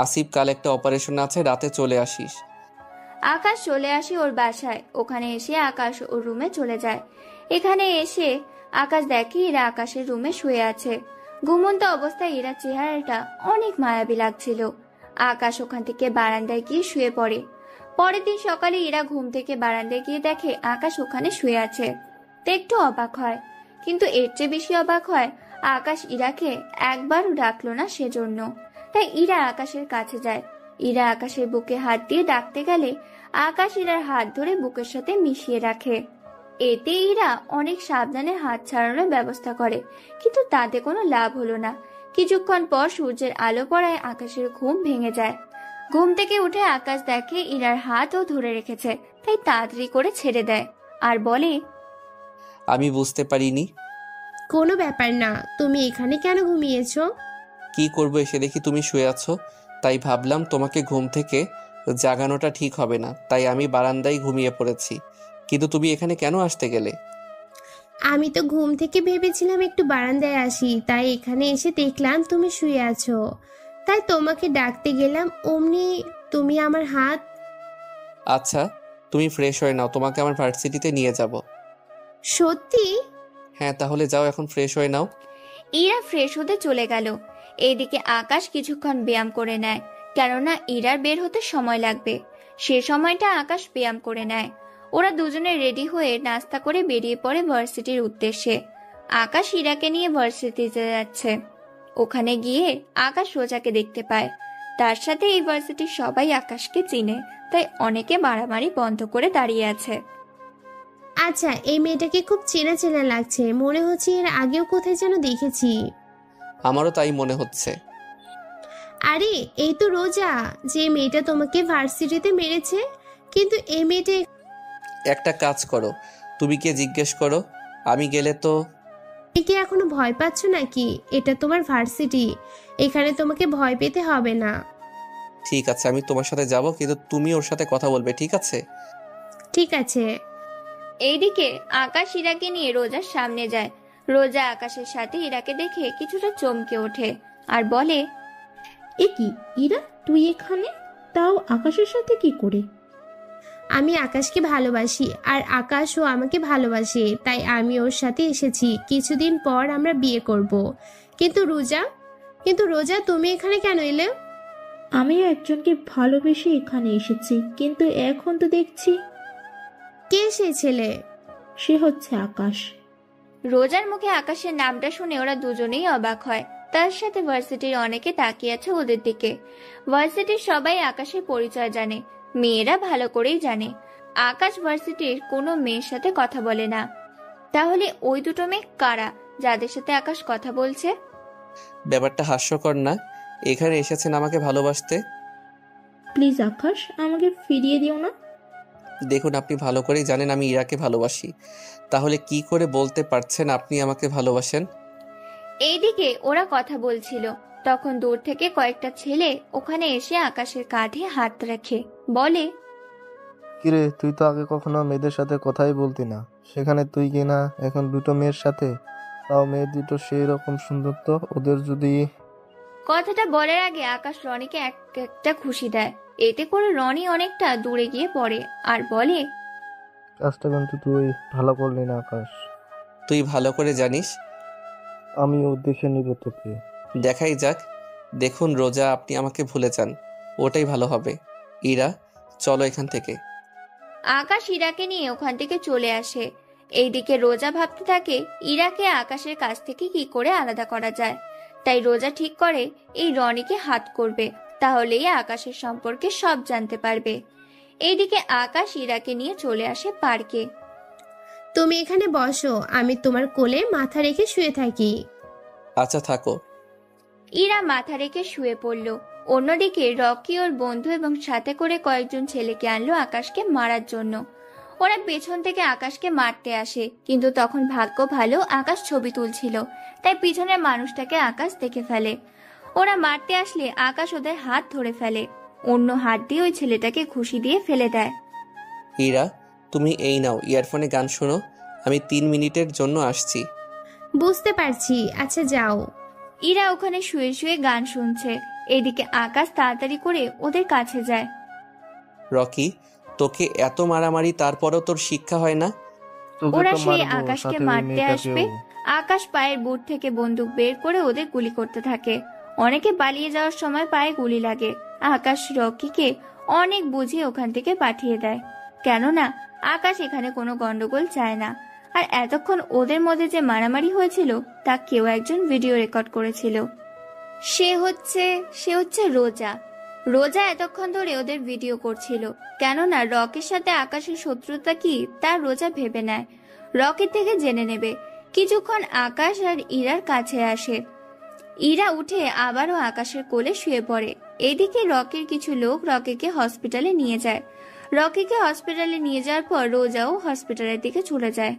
আসিফ, কাল একটা অপারেশন আছে, রাতে চলে আসিস। আকাশ চলে আসে ওর বাসায়। ওখানে এসে আকাশ ওর রুমে চলে যায়। এখানে এসে আকাশ দেখে ইরা আকাশের রুমে শুয়ে আছে। ঘুমন্ত অবস্থায় ইরার চেহারাটা অনেক মায়াবী লাগছিল। আকাশ ওখান থেকে বারান্দায় গিয়ে শুয়ে পড়ে। পরের দিন সকালে ইরা ঘুম থেকে বারান্দায় গিয়ে দেখে আকাশ ওখানে শুয়ে আছে। তো একটু অবাক হয়, কিন্তু এর চেয়ে বেশি অবাক হয় আকাশ ইরাকে একবারও ডাকলো না সেজন্য। তাই ইরা আকাশের কাছে যায়। ইরা আকাশের বুকে হাত দিয়ে ডাকতে গেলে আকাশ ইরার হাত ধরে বুকের সাথে মিশিয়ে রাখে। এতে ইরা অনেক সাবধানে হাত ছাড়ানোর ব্যবস্থা করে, কিন্তু তাতে কোনো লাভ হলো না। কিছুক্ষণ পর সূর্যের আলো পড়ায় আকাশের ঘুম ভেঙে যায়। ঘুম থেকে উঠে আকাশ দেখে ইরার হাতও ধরে রেখেছে, তাই তাড়াতাড়ি করে ছেড়ে দেয় আর বলে, আমি বুঝতে পারিনি। কোনো ব্যাপার না, তুমি এখানে কেন ঘুমিয়েছো? কি করবো, এসে দেখি তুমি শুয়ে আছো, তাই ভাবলাম তোমাকে ঘুম থেকে জাগানোটা ঠিক হবে না, তাই আমি বারান্দায় ঘুমিয়ে পড়েছি। কিন্তু তুমি এখানে কেন আসতে গেলে? আমি তো ঘুম থেকে ভেবেছিলাম একটু বারান্দায় আসি, তাই এখানে এসে দেখলাম তুমি শুয়ে আছো, তাই তোমাকে ডাকতে গেলাম। অমনি তুমি আমার হাত। আচ্ছা, তুমি ফ্রেশ হয়ে নাও, তোমাকে আমার ভার্সিটিতে নিয়ে যাব। সত্যি? হ্যাঁ, তাহলে যাও, এখন ফ্রেশ হয়ে নাও। ইরা ফ্রেশ হতে চলে গেল। এইদিকে আকাশ কিছুক্ষণ ব্যায়াম করে নেয়, কেননা ইরার বের হতে সময় লাগবে। সে সময়টা আকাশ ব্যায়াম করে নেয়। ওরা দুজনে রেডি হয়ে নাস্তা করে বেরিয়ে পড়ে ভার্সিটির উদ্দেশ্যে। আকাশ ইরাকে নিয়ে ভার্সিটিতে যাচ্ছে। ওখানে গিয়ে আকাশ রোজাকে দেখতে পায়। তার সাথে এই ভার্সিটির সবাই আকাশকে চিনে, তাই অনেকে মারামারি বন্ধ করে দাঁড়িয়ে আছে। আচ্ছা, এই মেয়েটাকে খুব চেনা চেনা লাগছে, মনে হচ্ছে এর আগেও কোথায় যেন দেখেছি। আমারও তাই মনে হচ্ছে। আরে, এই তো রোজা, যে মেয়েটা তোমাকে ভার্সিটিতে মেরেছে। কিন্তু এই মেয়েটা। একটা কাজ করো, তুমি কে জিজ্ঞেস করো, আমি গেলে তো। তুমি কি এখনো ভয় পাচ্ছ নাকি? এটা তোমার ভার্সিটি, এখানে তোমাকে ভয় পেতে হবে না। ঠিক আছে, আমি তোমার সাথে যাব, কিন্তু তুমি ওর সাথে কথা বলবে, ঠিক আছে? ঠিক আছে। এইদিকে আকাশ ইরাকে নিয়ে রোজার সামনে যায়। রোজা আকাশের সাথে ইরাকে দেখে কিছুটা চমকে ওঠে আর বলে, এ কি ইরা, তুই এখানে? তাও আকাশের সাথে কি করে? আমি আকাশকে ভালোবাসি আর আকাশও আমাকে ভালোবাসে, তাই আমি ওর সাথে এসেছি। কিছুদিন পর আমরা বিয়ে করব। কিন্তু রোজা তুমি এখানে কেন এলে? আমিও একজনকে ভালোবেসে এখানে এসেছি, কিন্তু এখন তো দেখছি কে সেই ছেলে? সে হচ্ছে আকাশ। রোজার মুখে আকাশের নামটা শুনে ওরা দুজনেই অবাক হয়। তার সাথে ভার্সিটির অনেকে তাকিয়ে আছে ওদের দিকে। ভার্সিটির সবাই আকাশের পরিচয় জানে, মেয়েরা ভালো করেই জানে। আকাশ ভার্সিটির কোনো মেয়ের সাথে কথা বলে না। তাহলে ওই দুটো মেয়ে কারা যাদের সাথে আকাশ কথা বলছে? ব্যাপারটা হাস্যকর না? এখানে এসেছেন আমাকে ভালোবাসতে। প্লিজ আকাশ, আমাকে ফিরিয়ে দিও না। দেখুন, আপনি ভালো করেই জানেন আমি ইরাকে ভালোবাসি, তাহলে কি করে বলতে পারছেন আপনি আমাকে ভালোবাসেন? এইদিকে ওরা কথা বলছিল, তখন দূর থেকে কয়েকটা ছেলে ওখানে এসে আকাশের কাঁধে হাত রাখে, বলে, কিরে, তুই তো আগে কখনো মেয়েদের সাথে কথাই বলতি না, সেখানে তুই কিনা এখন দুটো মেয়ের সাথে, তাও মেয়ে দুটো সেই রকম সুন্দর। তো ওদের যদি... কথাটা বলার আগে আকাশ রনিকে একটা খুশি দেয়। এতে করে রনি অনেকটা দূরে গিয়ে পড়ে আর বলে, কাজটা কিন্তু তুই ভালো করলি না আকাশ। তুই ভালো করে জানিস। আমিও দেখে নিব তোকে। দেখাই যাক। দেখুন রোজা, আপনি আমাকে ভুলে যান, ওটাই ভালো হবে। ইরা, চলো এখান থেকে। আকাশ ইরাকে নিয়ে ওখান থেকে চলে আসে। এইদিকে রোজা ভাবতে থাকে ইরাকে আকাশের কাছ থেকে কি করে আলাদা করা যায়। তাই রোজা ঠিক করে এই রনিকে হাত করবে, তাহলেই আকাশের সম্পর্কে সব জানতে পারবে। এইদিকে আকাশ ইরাকে নিয়ে চলে আসে পার্কে। তুমি এখানে বসো, আমি তোমার কোলে মাথা রেখে শুয়ে থাকি। আচ্ছা থাকো। ইরা মাথা রেখে শুয়ে পড়ল। অন্যদিকে রকি ওর বন্ধু এবং সাথে করে কয়েকজন ছেলেকে আনলো আকাশকে মারার জন্য। ওরা পেছন থেকে আকাশকে মারতে আসে, কিন্তু তখন ভাগ্য ভালো আকাশ ছবি তুলছিল, তাই পিছনের মানুষটাকে আকাশ দেখে ফেলে। ওরা মারতে আসলে আকাশ ওদের হাত ধরে ফেলে, অন্য হাত দিয়ে ওই ছেলেটাকে ঘুষি দিয়ে ফেলে দেয়। ইরা, তুমি এই নাও ইয়ারফোনে গান শোনো, আমি 3 মিনিটের জন্য আসছি। বুঝতে পারছি, আচ্ছা যাও। ইরা ওখানে শুয়ে শুয়ে গান শুনছে। এদিকে আকাশ তাড়াতাড়ি করে ওদের কাছে যায়। রকি, তোকে এত মারামারি তারপরও তোর শিক্ষা হয় না? ওরা সেই আকাশকে মারতে আসবে। আকাশ পায়ের বুট থেকে বন্দুক বের করে ওদের গুলি করতে থাকে। অনেকে পালিয়ে যাওয়ার সময় পায়ে গুলি লাগে। আকাশ রকিকে অনেক বুঝিয়ে ওখান থেকে পাঠিয়ে দেয়, কেননা আকাশ এখানে কোনো গন্ডগোল চায় না। আর এতক্ষণ ওদের মধ্যে যে মারামারি হয়েছিল তা কেউ একজন ভিডিও রেকর্ড করেছিল। সে হচ্ছে রোজা। রোজা এতক্ষণ ধরে ওদের ভিডিও করছিল, কেননা রকির সাথে আকাশের শত্রুতা কি তা রোজা ভেবে নেয়, রকির থেকে জেনে নেবে। কিছুক্ষণ আকাশ আর ইরার কাছে আসে। ইরা উঠে আবারও আকাশের কোলে শুয়ে পড়ে। এদিকে রকির কিছু লোক রকিকে হসপিটালে নিয়ে যায়। রকিকে হসপিটালে নিয়ে যাওয়ার পর রোজাও হসপিটালের দিকে চলে যায়।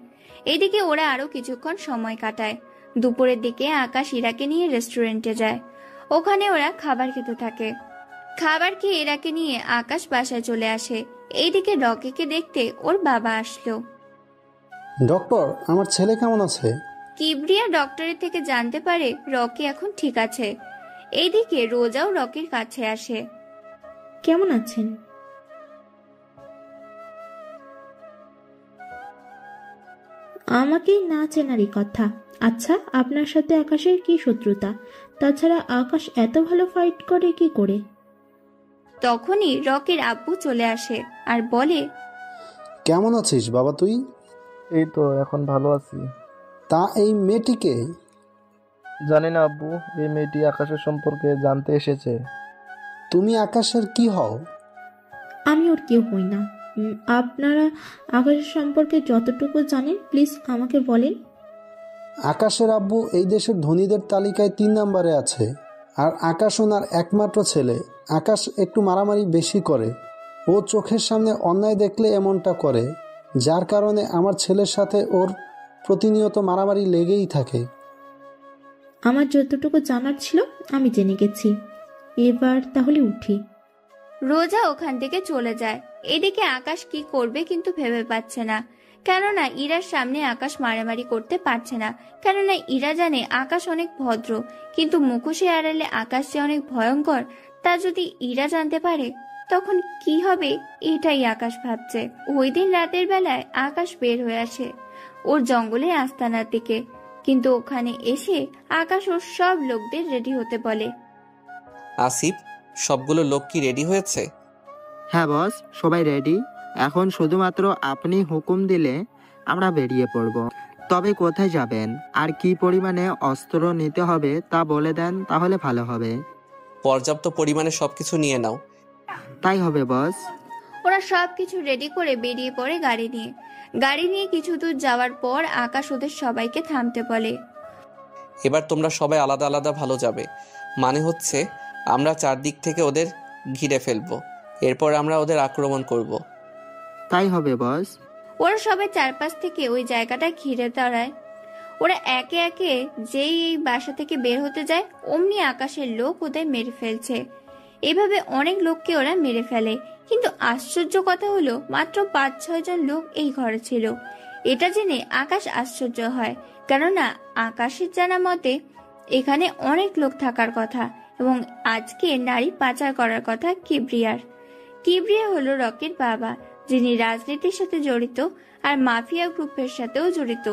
এদিকে ওরা আরো কিছুক্ষণ সময় কাটায়। দুপুরের দিকে আকাশ ইরাকে নিয়ে রেস্টুরেন্টে যায়। ওখানে ওরা খাবার খেতে থাকে। খাবার খেয়ে ইরাকে নিয়ে আকাশ বাসায় চলে আসে। এইদিকে রকিকে দেখতে ওর বাবা আসলো। ডক্টর, আমার ছেলে কেমন আছে? কিবরিয়া ডক্টরের থেকে জানতে পারে রকি এখন ঠিক আছে। এইদিকে রোজাও রকির কাছে আসে। কেমন আছেন? আমাকে না চেনারই কথা। আচ্ছা, আপনার সাথে আকাশের কি শত্রুতা? তাছাড়া আকাশ এত ভালো ফাইট করে কি করে? তখনই রকির আব্বু চলে আসে আর বলে, কেমন আছিস বাবা তুই? এই তো এখন ভালো আছি। তা এই মেয়েটিকে? জানি না আব্বু, এই মেয়েটি আকাশের সম্পর্কে জানতে এসেছে। তুমি আকাশের কি হও? আমি ওর কেউ হই না। আপনারা আকাশের সম্পর্কে যতটুকু জানেন প্লিজ আমাকে বলেন। আকাশের আব্বু এই দেশের ধনীদের তালিকায় 3 নম্বরে আছে, আর আকাশ ওনার একমাত্র ছেলে। আকাশ একটু মারামারি বেশি করে, ও চোখের সামনে অন্যায় দেখলে এমনটা করে, যার কারণে আমার ছেলের সাথে ওর প্রতিনিয়ত মারামারি লেগেই থাকে। আমার যতটুকু জানার ছিল আমি জেনে গেছি, এবার তাহলে উঠি। রোজা ওখান থেকে চলে যায়। এদিকে আকাশ কি করবে কিন্তু ভেবে পাচ্ছে না, কেননা ইরার সামনে আকাশ মারামারি করতে পারছে না, কেননা ইরা জানে আকাশ অনেক ভদ্র, কিন্তু মুখোশে আড়ালে আকাশ যে অনেক ভয়ঙ্কর তা যদি ইরা জানতে পারে তখন কি হবে এটাই আকাশ ভাবছে। ওই দিন রাতের বেলায় আকাশ বের হয়ে আসে ওর জঙ্গলের আস্তানার দিকে, কিন্তু ওখানে এসে আকাশ ওর সব লোকদের রেডি হতে বলে। আসিফ, সবগুলো লোক কি রেডি হয়েছে? হ্যাঁ বস, সবাই রেডি। এখন শুধুমাত্র আপনি হুকুম দিলে আমরা বেরিয়ে পড়ব। তবে কোথায় যাবেন আর কি পরিমাণে অস্ত্র নিতে হবে তা বলে দেন, তাহলে ভালো হবে। পর্যাপ্ত পরিমাণে সবকিছু নিয়ে নাও। তাই হবে বস। ওরা সবকিছু রেডি করে বেরিয়ে পড়ে গাড়ি নিয়ে কিছু দূর যাওয়ার পর আকাশ ওদের সবাইকে থামতে বলে। এবার তোমরা সবাই আলাদা আলাদা ভালো যাবে, মানে হচ্ছে আমরা চারদিক থেকে ওদের ঘিরে ফেলবো, এরপর আমরা ওদের আক্রমণ করব। তাই হবে বস। ওরা সবাই চারপাশ থেকে ওই জায়গাটা ঘিরে দাঁড়ায়। ওরা একে একে যেই এই বাসা থেকে বের হতে যায় অমনি আকাশের লোক ওদের মেরে ফেলছে। এভাবে অনেক লোককে ওরা মেরে ফেলে, কিন্তু আশ্চর্য কথা হলো মাত্র 5-6 জন লোক এই ঘরে ছিল। এটা জেনে আকাশ আশ্চর্য হয়, কেননা আকাশের জানা মতে এখানে অনেক লোক থাকার কথা এবং আজকে নারী পাচার করার কথা কিবরিয়া হলো রকির বাবা, যিনি রাজনীতির সাথে জড়িত আর মাফিয়া গ্রুপের সাথেও জড়িত।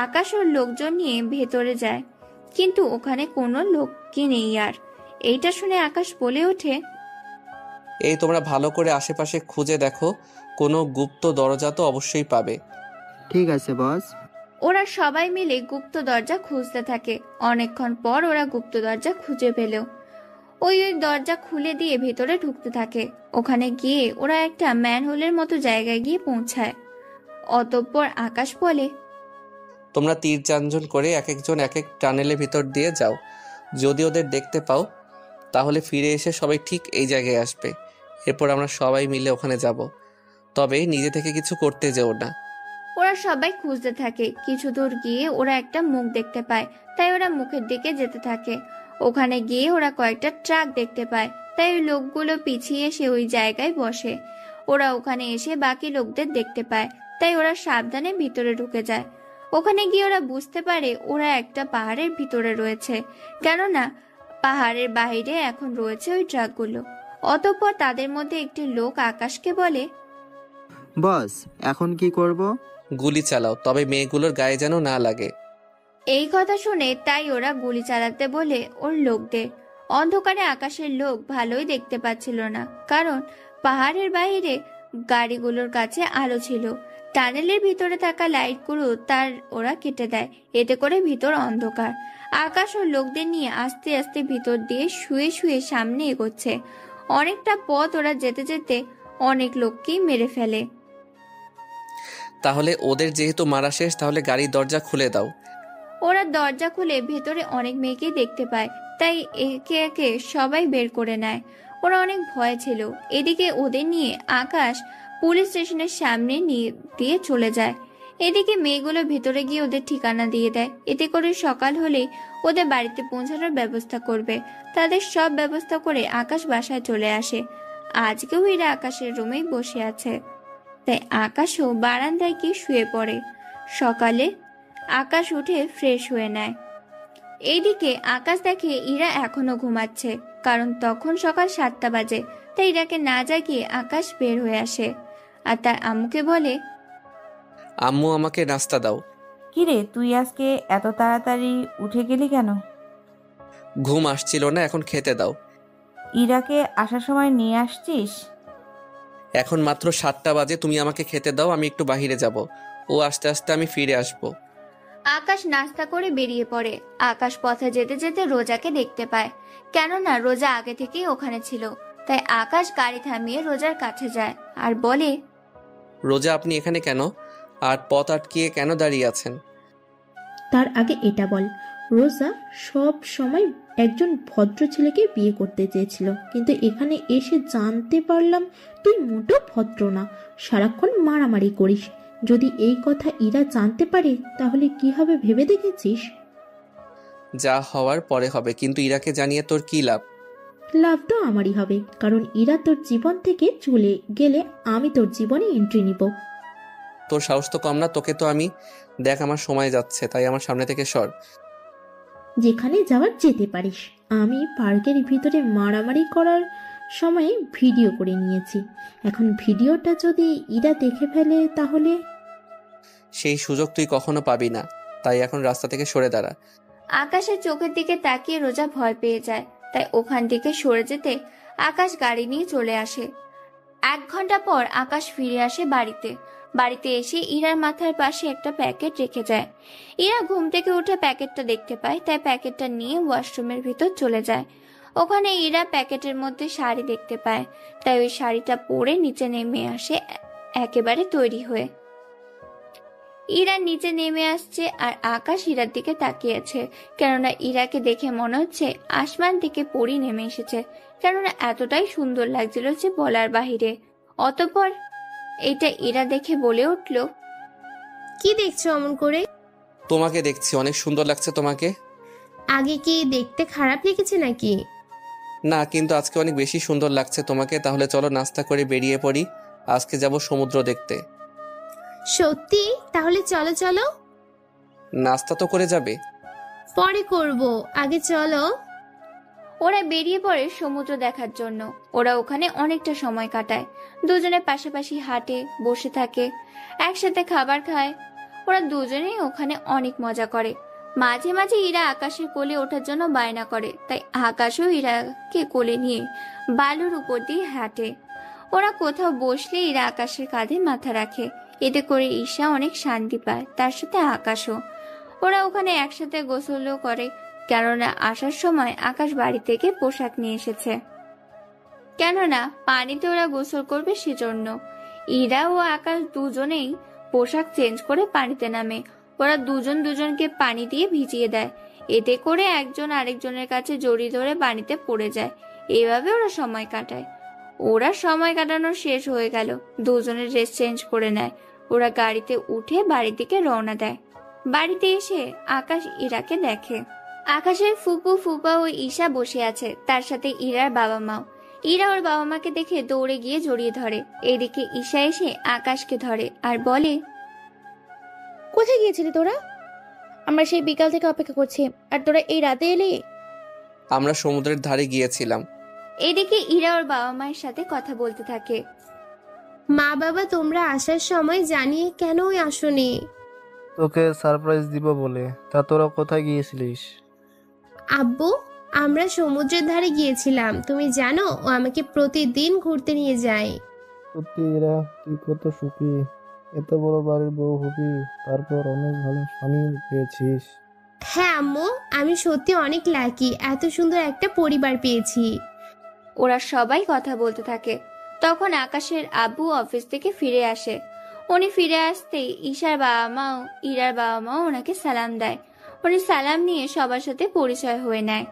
আকাশ ওর লোকজন নিয়ে ভেতরে যায়, কিন্তু ওখানে কোনো লোক কি নেই। আর এইটা শুনে আকাশ বলে ওঠে, এই তোমরা ভালো করে আশেপাশে খুঁজে দেখো, কোনো গুপ্ত দরজা তো অবশ্যই পাবে। ঠিক আছে বস। ওরা সবাই মিলে গুপ্ত দরজা খুঁজতে থাকে। অনেকক্ষণ পর ওরা গুপ্ত দরজা খুঁজে পেল। ওই দরজা খুলে দিয়ে ভেতরে ঢুকতে থাকে। ওখানে গিয়ে ওরা একটা ম্যানহোলের মতো জায়গায় গিয়ে পৌঁছায়। অতঃপর আকাশ বলে, তোমরা 3-4 জন করে এক একজন এক এক টানেলের ভিতর দিয়ে যাও। যদি ওদের দেখতে পাও তাহলে ফিরে এসে সবাই ঠিক এই জায়গায় আসবে, এরপর আমরা সবাই মিলে ওখানে যাব। তবে নিজে থেকে কিছু করতে যেও না। ওরা সবাই খুঁজতে থাকে। কিছু দূর গিয়ে ওরা একটা মুখ দেখতে পায়, তাই ওরা মুখের দিকে যেতে থাকে। ওখানে গিয়ে ওরা কয়েকটা ট্রাক দেখতে পায়, তাই ওই লোকগুলো পিছিয়ে এসে ওই জায়গায় বসে। ওরা ওখানে এসে বাকি লোকদের দেখতে পায়, তাই ওরা সাবধানে ভিতরে ঢুকে যায়। ওখানে গিয়ে ওরা বুঝতে পারে ওরা একটা পাহাড়ের ভিতরে রয়েছে, কেননা পাহাড়ের বাইরে এখন রয়েছে ওই ট্রাকগুলো। অতঃপর তাদের মধ্যে একটি লোক আকাশকে বলে, বস এখন কি করব? গুলি চালাও, তবে মেয়েগুলোর গায়ে যেন না লাগে। এই কথা শুনে তাই ওরা গুলি চালাতে বলে ওর লোকদের। অন্ধকারে আকাশের লোক ভালোই দেখতে পাচ্ছিল না, কারণ পাহাড়ের বাইরে গাড়িগুলোর কাছে আলো ছিল। টানেলের ভিতরে থাকা লাইটগুলো তার ওরা কেটে দেয়, এতে করে ভিতর অন্ধকার। আকাশ ও লোকদের নিয়ে আস্তে আস্তে ভিতর দিয়ে শুয়ে শুয়ে সামনে এগোচ্ছে। অনেকটা পথ ওরা যেতে যেতে অনেক লোককেই মেরে ফেলে। তাহলে ওদের যেহেতু মারা শেষ, তাহলে গাড়ির দরজা খুলে দাও। ওরা দরজা খুলে ভেতরে অনেক মেয়েকে দেখতে পায়, তাই একে একে সবাই বের করে নেয়। ওরা অনেক ভয় ছিল। এদিকে ওদের নিয়ে আকাশ পুলিশ স্টেশনের সামনে দিয়ে চলে যায়। এদিকে মেয়েগুলো ভেতরে গিয়ে ওদের ঠিকানা দিয়ে দেয়, এতে করে সকাল হলেই ওদের বাড়িতে পৌঁছানোর ব্যবস্থা করবে। তাদের সব ব্যবস্থা করে আকাশ বাসায় চলে আসে। আজকেও এরা আকাশের রুমেই বসে আছে, তাই আকাশও বারান্দায় গিয়ে শুয়ে পড়ে। সকালে আকাশ উঠে ফ্রেশ হয়ে নেয়। এইদিকে আকাশ দেখে ইরা এখনো ঘুমাচ্ছে, কারণ তখন সকাল 7টা বাজে। তাই ইরাকে না জাগিয়ে আকাশ বের হয়ে আসে আর তার আম্মুকে বলে, আম্মু আমাকে নাস্তা দাও। কিরে তুই আজকে এত তাড়াতাড়ি উঠে গেলি কেন? ঘুম আসছিল না, এখন খেতে দাও। ইরাকে আসার সময় নিয়ে আসছিস? এখন মাত্র 7টা বাজে, তুমি আমাকে খেতে দাও, আমি একটু বাহিরে যাব। ও আস্তে আস্তে আমি ফিরে আসব। আকাশ নাস্তা করে বেরিয়ে পড়ে। আকাশ পথে যেতে যেতে রোজাকে দেখতে পায়, কেননা রোজা আগে থেকেই ওখানে ছিল। তাই আকাশ গাড়ি থামিয়ে রোজার কাছে যায় আর বলে, রোজা, আপনি এখানে কেন? আর পথ আটকিয়ে কেন দাঁড়িয়ে আছেন? তার আগে এটা বল, রোজা সব সময় একজন ভদ্র ছেলেকে বিয়ে করতে চেয়েছিল, কিন্তু এখানে এসে জানতে পারলাম তুই মোটেও ভদ্র না, সারাক্ষণ মারামারি করিস। যদি এই কথা ইরা জানতে পারে তাহলে কি হবে ভেবে দেখেছিস? যা হওয়ার পরে হবে, কিন্তু ইরাকে জানিয়ে তোর কি লাভ? লাভ তো আমারই হবে, কারণ ইরা তোর জীবন থেকে চলে গেলে আমি তোর জীবনে এন্ট্রি নিব। তোর সাহস তো কম না, তোকে তো আমি দেখ, আমার সময় যাচ্ছে, তাই আমার সামনে থেকে সর। যেখানে যাওয়ার যেতে পারিস, আমি পার্কের ভিতরে মারামারি করার সময়ে ভিডিও করে নিয়েছি। এখন ভিডিওটা যদি ইরা দেখে ফেলে তাহলে? সেই সুযোগ তুই কখনো পাবি না, তাই এখন রাস্তা থেকে সরে দাঁড়া। আকাশের চোখের দিকে তাকিয়ে রোজা ভয় পেয়ে যায়, তাই ওখান থেকে সরে যেতে আকাশ গাড়ি নিয়ে চলে আসে। 1 ঘন্টা পর আকাশ ফিরে আসে বাড়িতে এসে ইরার মাথার পাশে একটা প্যাকেট রেখে যায়। ইরা ঘুম থেকে উঠে প্যাকেটটা দেখতে পায়, তাই প্যাকেটটা নিয়ে ওয়াশরুমের ভিতর চলে যায়। ওখানে ইরা প্যাকেটের মধ্যে শাড়ি দেখতে পায়, তাই ওই শাড়িটা পরে নিচে নেমে আসে একেবারে তৈরি হয়ে। ইরা নিচে নেমে আসছে আর আকাশ ইরার দিকে তাকিয়ে আছে, কেননা ইরাকে দেখে মনে হচ্ছে আসমান থেকে পরি নেমে এসেছে, কেননা এতটাই সুন্দর লাগছিল যে বলার বাহিরে। অতঃপর এটা ইরা দেখে বলে উঠল, কি দেখছো অমন করে? তোমাকে দেখছি, অনেক সুন্দর লাগছে তোমাকে। আগে কি দেখতে খারাপ লেগেছে নাকি? না, কিন্তু আজকে অনেক বেশি সুন্দর লাগছে তোমাকে। তাহলে চলো নাস্তা করে বেরিয়ে পড়ি, আজকে যাব সমুদ্র দেখতে। সত্যি? তাহলে চলো চলো। নাস্তা তো করে যাবে? পরে করব, আগে চলো। ওরা বেরিয়ে পড়ে সমুদ্র দেখার জন্য। ওরা ওখানে অনেকটা সময় কাটায়, দুজনে পাশাপাশি হাঁটে, বসে থাকে, একসাথে খাবার খায়। ওরা দুজনেই ওখানে অনেক মজা করে। মাঝে মাঝে ইরা আকাশের কোলে ওঠার জন্য বায়না করে, তাই আকাশও ইরাকে কোলে নিয়ে বালুর উপর দিয়ে হাঁটে। ওরা কোথাও বসলে ইরা আকাশের কাঁধে মাথা রাখে, এতে করে ঈশা অনেক শান্তি পায়, তার সাথে আকাশও। ওরা ওখানে একসাথে গোসলও করে, কেননা আসার সময় আকাশ বাড়ি থেকে পোশাক নিয়ে এসেছে, কেননা পানিতে ওরা গোসল করবে সেজন্য। ইরা ও আকাশ দুজনেই পোশাক চেঞ্জ করে পানিতে নামে। ওরা দুজন দুজনকে পানি দিয়ে ভিজিয়ে দেয়, এতে করে একজন আরেকজনের কাছে জড়ি ধরে পানিতে পড়ে যায়। এভাবে ওরা সময় কাটায়। ওরা সময় কাটানো শেষ হয়ে গেল, দুজনের ড্রেস চেঞ্জ করে নেয়। ওরা গাড়িতে উঠে বাড়ির দিকে রওনা দেয়। বাড়িতে এসে আকাশ ইরাকে দেখে। আকাশের ফুপু ফুপা ও ঈশা বসে আছে, তার সাথে ইরার বাবা মাও। ইরা ওর বাবা মাকে দেখে দৌড়ে গিয়ে জড়িয়ে ধরে। এদিকে ঈশা এসে আকাশকে ধরে আর বলে, কোথায় গিয়েছিলি তোরা? আমরা সেই বিকাল থেকে অপেক্ষা করছি, আর তোরা এই রাতে এলি? আমরা সমুদ্রের ধারে গিয়েছিলাম। এদিকে ইরা ওর বাবা মায়ের সাথে কথা বলতে থাকে। মা বাবা তোমরা আসার সময় জানিয়ে কেনই আসোনি? তোকে সারপ্রাইজ দিব বলে। তা তোরা কোথায় গিয়েছিলিস? আব্বু, আমরা সমুদ্রের ধারে গিয়েছিলাম। তুমি জানো ও আমাকে প্রতিদিন ঘুরতে নিয়ে যায়। সত্যি এরা তুই কত সুখী, এত বড় বাড়ির বউ হবি, তারপর অনেক ভালো স্বামী পেয়েছিস। হ্যাঁ আম্মু, আমি সত্যি অনেক লাকি, এত সুন্দর একটা পরিবার পেয়েছি। ওরা সবাই কথা বলতে থাকে। তখন আকাশের আব্বু অফিস থেকে ফিরে আসে। উনি ফিরে আসতেই ঈশার বাবা মাও ইরার বাবা মাও ওনাকে সালাম দেয়। উনি সালাম নিয়ে সবার সাথে পরিচয় হয়ে নেয়।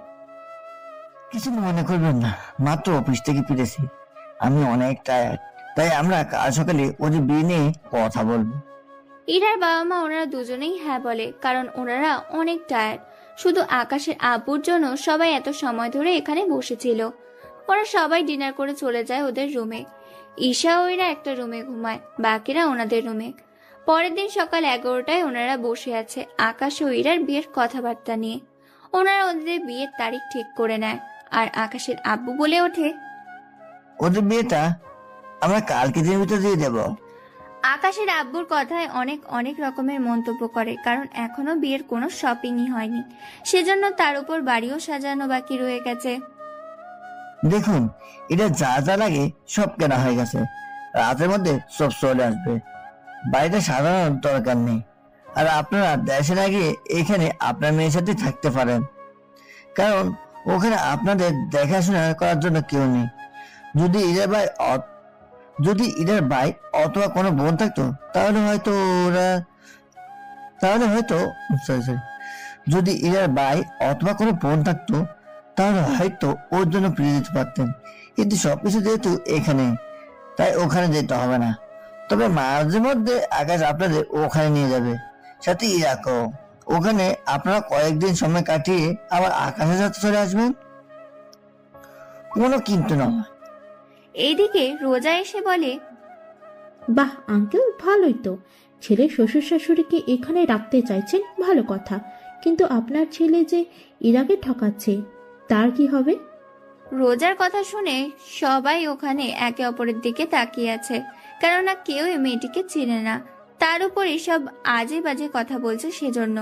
কিছু মনে করবেন না, মাত্র অফিস থেকে ফিরেছি, আমি অনেক টায়ার্ড, তাই আমরা কাল সকালে ওদের বিয়ে নিয়ে কথা বলবো। ইরার বাবা মা ওনারা দুজনেই হ্যাঁ বলে, কারণ ওনারা অনেক টায়ার্ড। শুধু আকাশের আব্বুর জন্য সবাই এত সময় ধরে এখানে বসেছিল। ওরা সবাই ডিনার করে চলে যায় ওদের রুমে। ঈশা ও ইরা একটা রুমে ঘুমায়, বাকিরা ওনাদের রুমে। পরের দিন সকাল 11টায় ওনারা বসে আছে আকাশ ও ইরার বিয়ের কথাবার্তা নিয়ে। ওনারা ওদের বিয়ের তারিখ ঠিক করে নেয়, আর আকাশের আব্বু বলে ওঠে, ওদের বিয়েটা আমরা কালকে দিনের ভিতর দিয়ে দেব। আকাশের আব্বুর কথায় অনেক অনেক রকমের মন্তব্য করে, কারণ এখনো বিয়ের কোনো শপিংই হয়নি, সেজন্য তার উপর বাড়িও সাজানো বাকি রয়ে গেছে। দেখুন, এটা যা যা লাগে সব কেনা হয়ে গেছে, রাতের মধ্যে সব চলে আসবে, বাড়িটা সাজানোর দরকার নেই। আর আপনারা দেশের আগে এখানে আপনার মেয়ের সাথে থাকতে পারেন, কারণ ওখানে আপনাদের দেখাশোনা করার জন্য কেউ নেই। যদি ইরার ভাই অথবা কোনো বোন থাকতো তাহলে হয়তো যদি ইরার ভাই অথবা কোনো বোন থাকতো তাহলে হয়তো ওর জন্য ফিরে যেতে পারতেন, কিন্তু সবকিছু যেহেতু এখানে, তাই ওখানে যেতে হবে না। তবে মাঝে মধ্যে আকাশ আপনাদের ওখানে নিয়ে যাবে, সাথে ইরাকও। ওখানে আপনারা কয়েকদিন সময় কাটিয়ে আবার আকাশের সাথে চলে আসবেন, কোনো কিন্তু না। এইদিকে রোজা এসে বলে, বাহ আঙ্কেল, ভালোই তো, ছেলে শ্বশুর শাশুড়িকে এখানে রাখতে চাইছেন, ভালো কথা, কিন্তু আপনার ছেলে যে ইরাকে ঠকাচ্ছে, তার কি হবে? রোজার কথা শুনে সবাই ওখানে একে অপরের দিকে তাকিয়ে আছে, কেননা কেউ এই মেয়েটিকে চেনে না, তার উপর এসব আজে বাজে কথা বলছে সেজন্য।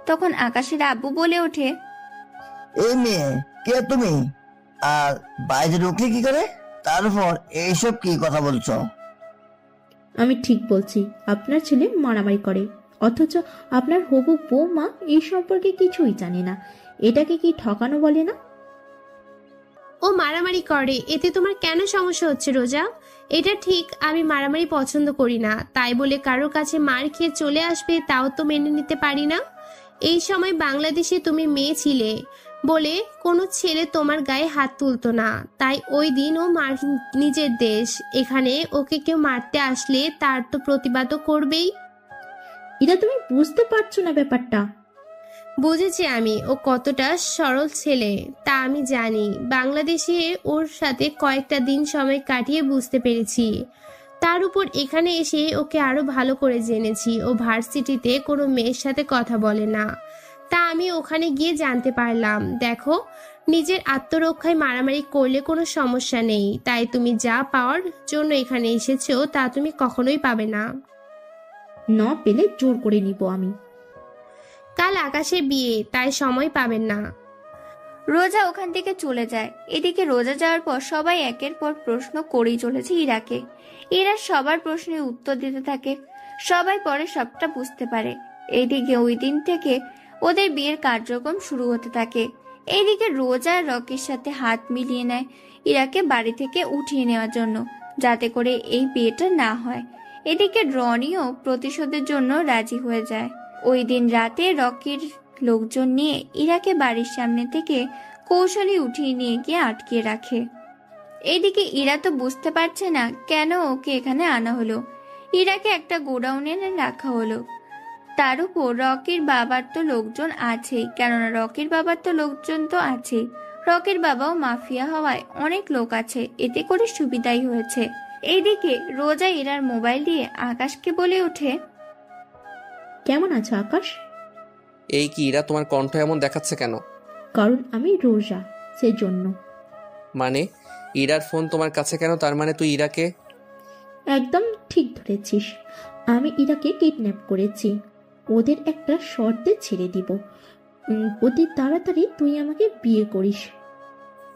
তখন আকাশের আব্বু বলে ওঠে, এই মেয়ে কে তুমি, আর বাইরে ঢুকলে কি করে, তার উপর এইসব কি কথা বলছো? আমি ঠিক বলছি, আপনার ছেলে মারামারি করে, অথচ আপনার হবু বৌমা এই সম্পর্কে কিছুই জানে না। এটাকে কি ঠকানো বলে না? ও মারামারি করে, এতে তোমার কেন সমস্যা হচ্ছে রোজা? এটা ঠিক, আমি মারামারি পছন্দ করি না, তাই বলে কারোর কাছে মার খেয়ে চলে আসবে তাও তো মেনে নিতে পারি না। এই সময় বাংলাদেশে তুমি মেয়ে ছিলে বলে কোনো ছেলে তোমার গায়ে হাত তুলতো না, তাই ওই দিন ও নিজের দেশ, এখানে ওকে কেউ মারতে আসলে তার তো প্রতিবাদও করবেই। এটা তুমি বুঝতে পারছো না ব্যাপারটা। বুঝেছি আমি ও কতটা সরল ছেলে, তা আমি জানি। বাংলাদেশে ওর সাথে কয়েকটা দিন সময় কাটিয়ে বুঝতে পেরেছি, তার উপর এখানে এসে ওকে আরো ভালো করে জেনেছি। ও ভার্সিটিতে কোনো মেয়ের সাথে কথা বলে না, তা আমি ওখানে গিয়ে জানতে পারলাম। দেখো, নিজের আত্মরক্ষায় মারামারি করলে কোনো সমস্যা নেই, তাই তুমি যা পাওয়ার জন্য এখানে এসেছো তা তুমি কখনোই পাবে না। না পেলে জোর করে নিব আমি। কাল আকাশে বিয়ে, তাই সময় পাবেন না। রোজা ওখান থেকে চলে যায়। এদিকে রোজা যাওয়ার পর সবাই একের পর প্রশ্ন করেই চলেছে ইরাকে। ইরা সবার প্রশ্নের উত্তর দিতে থাকে, সবাই পরে সবটা বুঝতে পারে। এইদিকে ওই দিন থেকে ওদের বিয়ের কার্যক্রম শুরু হতে থাকে। এইদিকে রোজা রকির সাথে হাত মিলিয়ে নেয় ইরাকে বাড়ি থেকে উঠিয়ে নেওয়ার জন্য, যাতে করে এই বিয়েটা না হয়। এদিকে রনিও প্রতিশোধের জন্য রাজি হয়ে যায়। ওই দিন রাতে রকির লোকজন নিয়ে ইরাকে বাড়ির সামনে থেকে কৌশলী উঠিয়ে নিয়ে গিয়ে আটকে রাখে। এইদিকে ইরা তো বুঝতে পারছে না কেন ওকে এখানে আনা হলো। ইরাকে একটা গোডাউনে রাখা হলো। তার উপর রকির বাবার তো লোকজন আছেই, কেননা রকির বাবার তো লোকজন তো আছেই। রকির বাবাও মাফিয়া হওয়ায় অনেক লোক আছে, এতে করে সুবিধাই হয়েছে। এইদিকে রোজা ইরার মোবাইল দিয়ে আকাশকে বলে ওঠে, কেমন আছো আকাশ? এই কি ইরা, তোমার কণ্ঠ এমন দেখাচ্ছে কেন? কারণ আমি রোজা, সেজন্য। মানে ইরার ফোন তোমার কাছে কেন? তার মানে তুই ইরাকে? একদম ঠিক ধরেছিস, আমি ইরাকে কিডন্যাপ করেছি। ওদের একটা শর্তে ছেড়ে দিব, অতি তাড়াতাড়ি তুই আমাকে বিয়ে করিস।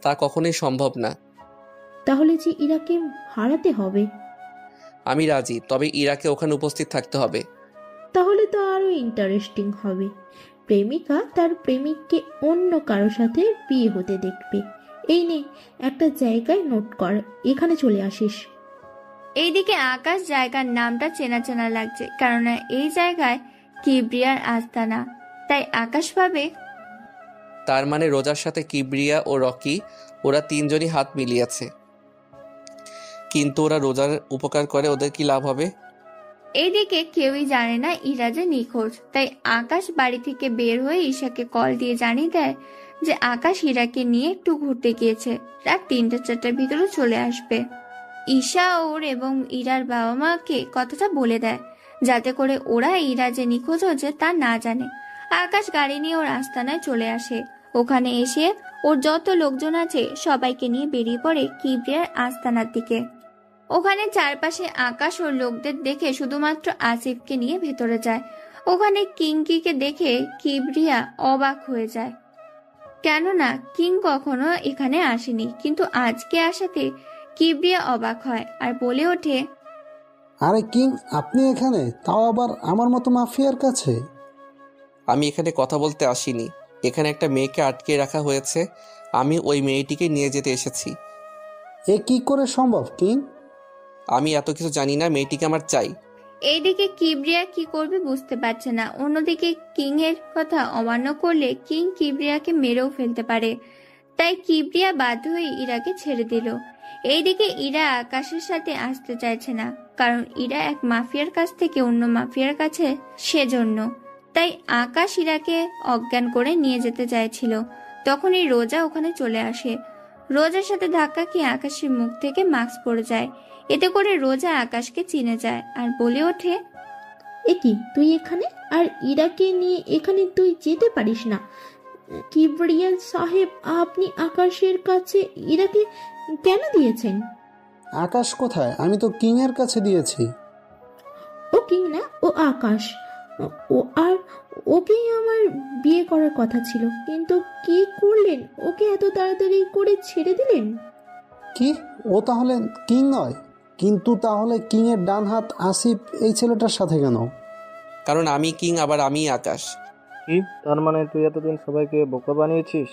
তা কখনোই সম্ভব না। তাহলে যে ইরাকে হারাতে হবে। আমি রাজি, তবে ইরাকে ওখানে উপস্থিত থাকতে হবে। তাহলে তো আরো ইন্টারেস্টিং হবে। প্রেমিকা তার প্রেমিককে অন্য কারোর সাথে বিয়ে হতে দেখবে। এই নে, একটা জায়গায় নোট কর, এখানে চলে আসিস। এইদিকে আকাশ জায়গার নামটা চেনা চেনা লাগছে, কেননা এই জায়গায় কিবরিয়ার আস্তানা। তাই আকাশ ভাবে, তার মানে রোজার সাথে কিবরিয়া ও রকি, ওরা তিনজনই হাত মিলিয়েছে। কিন্তু ওরা রোজার উপকার করে, ওদের কি লাভ হবে? এইদিকে কেউই জানে না ইরা যে নিখোঁজ। তাই আকাশ বাড়ি থেকে বের হয়ে ঈশাকে কল দিয়ে জানিয়ে দেয় যে আকাশ ইরাকে নিয়ে একটু ঘুরতে গিয়েছে, রাত ৩টা-৪টার ভিতরে চলে আসবে। ঈশা ওর এবং ইরার বাবা মাকে কথাটা বলে দেয়, যাতে করে ওরা ইরা যে নিখোঁজ হয়েছে তা না জানে। আকাশ গাড়ি নিয়ে ওর আস্তানায় চলে আসে। ওখানে এসে ওর যত লোকজন আছে সবাইকে নিয়ে বেরিয়ে পড়ে কিবরিয়ার আস্তানার দিকে। ওখানে চারপাশে আকাশ ওর লোকদের দেখে শুধুমাত্র আসিফকে নিয়ে ভেতরে যায়। ওখানে কিংকিকে দেখে কিবরিয়া অবাক হয়ে যায়, কেননা কিং কখনো এখানে আসেনি। কিন্তু আজকে আসাতে কিবরিয়া অবাক হয় আর বলে ওঠে, আরে কিং, আপনি এখানে, তাও আবার আমার মতো মাফিয়ার কাছে? আমি এখানে কথা বলতে আসিনি, এখানে একটা মেয়েকে আটকে রাখা হয়েছে, আমি ওই মেয়েটিকে নিয়ে যেতে এসেছি। এ কি করে সম্ভব কিং? আমি এত কিছু জানি না, মেয়েটিকে আমার চাই। এইদিকে কিবরিয়া কি করবে বুঝতে পারছে না। অন্যদিকে কিং এর কথা অমান্য করলে কিং কিবরিয়াকে মেরেও ফেলতে পারে। তাই কিবরিয়া বাধ্য হয়ে ইরাকে ছেড়ে দিল। এইদিকে ইরা আকাশের সাথে আসতে চাইছে না, কারণ ইরা এক মাফিয়ার কাছ থেকে অন্য মাফিয়ার কাছে, সেজন্য। তাই আকাশ ইরাকে অজ্ঞান করে নিয়ে যেতে চাইছিল। তখনই রোজা ওখানে চলে আসে। রোজার সাথে ধাক্কা খেয়ে আকাশের মুখ থেকে মাস্ক পড়ে যায়। এতে করে রোজা আকাশকে চিনে যায় আর বলে ওঠে, এ কি, তুই এখানে? আর ইরাকে নিয়ে এখানে তুই যেতে পারিস না, কিবরিয়াল সাহেব, আপনি আকাশের কাছে ইরাকে কেন দিয়েছেন? আকাশ কোথায়? আমি তো কিং এর কাছে দিয়েছি। ও কিং না, ও আকাশ। আর ওকেই আমার বিয়ে করার কথা ছিল, কিন্তু কি করলেন? ওকে এত তাড়াতাড়ি করে ছেড়ে দিলেন। কি? ও তাহলে কিং নয়? কিন্তু তাহলে কিং এর ডান হাত আসিফ এই ছেলেটার সাথে কেন? কারণ আমি কিং, আবার আমি আকাশ। কি তার মানে তুই এতদিন সবাইকে বোকা বানিয়েছিস?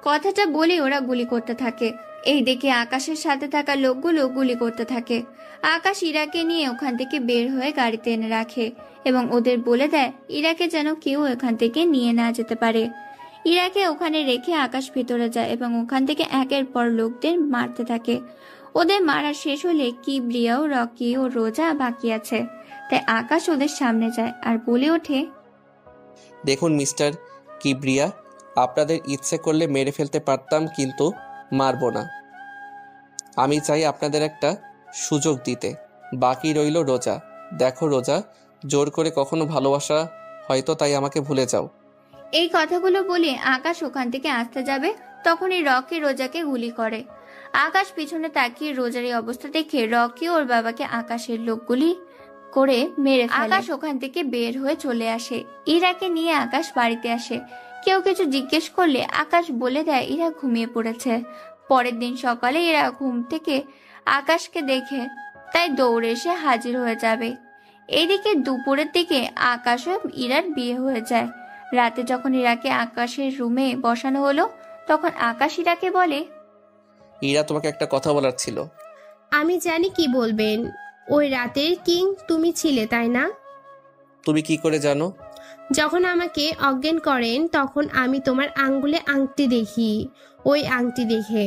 কথাটা বলে ওরা গুলি করতে থাকে। এই দেখে আকাশের সাথে থাকা লোকগুলো গুলি করতে থাকে। আকাশ ইরাকে নিয়ে ওখান থেকে বের হয়ে গাড়িতে এনে রাখে এবং ওদের বলে দেয় ইরাকে যেন কেউ এখান থেকে নিয়ে না যেতে পারে। ইরাকে ওখানে রেখে আকাশ ভিতরে যায় এবং ওখান থেকে একের পর লোকদের মারতে থাকে। ওদের মারা শেষ হলে কিবরিয়াও, রকি ও রোজা বাকি আছে। তাই আকাশ ওদের সামনে যায় আর বলে ওঠে, দেখুন মিস্টার কিবরিয়া, আপনাদের ইচ্ছে করলে মেরে ফেলতে পারতাম, কিন্তু মারবো না। আমি চাই আপনাদের একটা সুযোগ দিতে। বাকি রইল রোজা। দেখো রোজা, জোর করে কখনো ভালোবাসা হয়তো, তাই আমাকে ভুলে যাও। এই কথাগুলো বলে আকাশ ওখান থেকে আসতে যাবে, তখনই রকি রোজাকে গুলি করে। আকাশ পিছনে তাকিয়ে রোজার এই অবস্থা দেখে রকি ওর বাবাকে আকাশের লোকগুলি করে মেরে ফেলে। আকাশ ওখান থেকে বের হয়ে চলে আসে। ইরাকে নিয়ে আকাশ বাড়িতে আসে। কেউ কিছু জিজ্ঞেস করলে আকাশ বলে দেয় ইরা ঘুমিয়ে পড়েছে। পরের দিন সকালে ইরা ঘুম থেকে আকাশকে দেখে তাই দৌড়ে এসে হাজির হয়ে যাবে। এইদিকে দুপুরের দিকে আকাশ ও ইরার বিয়ে হয়ে যায়। রাতে যখন ইরাকে আকাশের রুমে বসানো হলো, তখন আকাশ ইরাকে বলে, ইরা, তোমাকে একটা কথা বলার ছিল। আমি জানি কি বলবেন। ওই রাতের কিং তুমি ছিলে, তাই না? তুমি কি করে জানো? যখন আমাকে অজ্ঞান করেন তখন আমি তোমার আঙ্গুলে আংটি দেখি। ওই আংটি দেখে।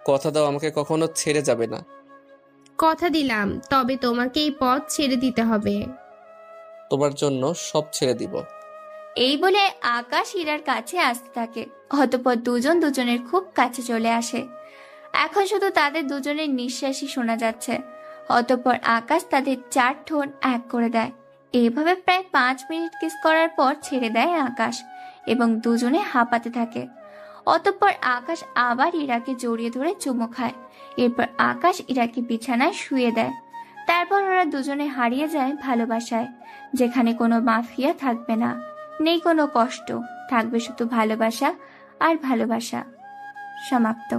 কথা দাও আমাকে কখনো ছেড়ে যাবে না। কথা দিলাম, তবে তোমাকে এই পথ ছেড়ে দিতে হবে। তোমার জন্য সব ছেড়ে দিব। এই বলে আকাশ ইরার কাছে আসতে থাকে। অতঃপর দুজন দুজনের খুব কাছে চলে আসে। এখন শুধু তাদের দুজনের নিঃশ্বাসই শোনা যাচ্ছে। অতঃপর আকাশ তাদের 4 ঠোঁট এক করে দেয়। এইভাবে প্রায় 5 মিনিট কিস করার পর ছেড়ে দেয় আকাশ এবং দুজনে হাঁপাতে থাকে। অতঃপর আকাশ আবার ইরাকে জড়িয়ে ধরে চুমু খায়। এরপর আকাশ ইরাকে বিছানায় শুয়ে দেয়। তারপর ওরা দুজনে হারিয়ে যায় ভালোবাসায়, যেখানে কোনো মাফিয়া থাকবে না, নেই কোনো কষ্ট, থাকবে শুধু ভালোবাসা আর ভালোবাসা। সমাপ্ত।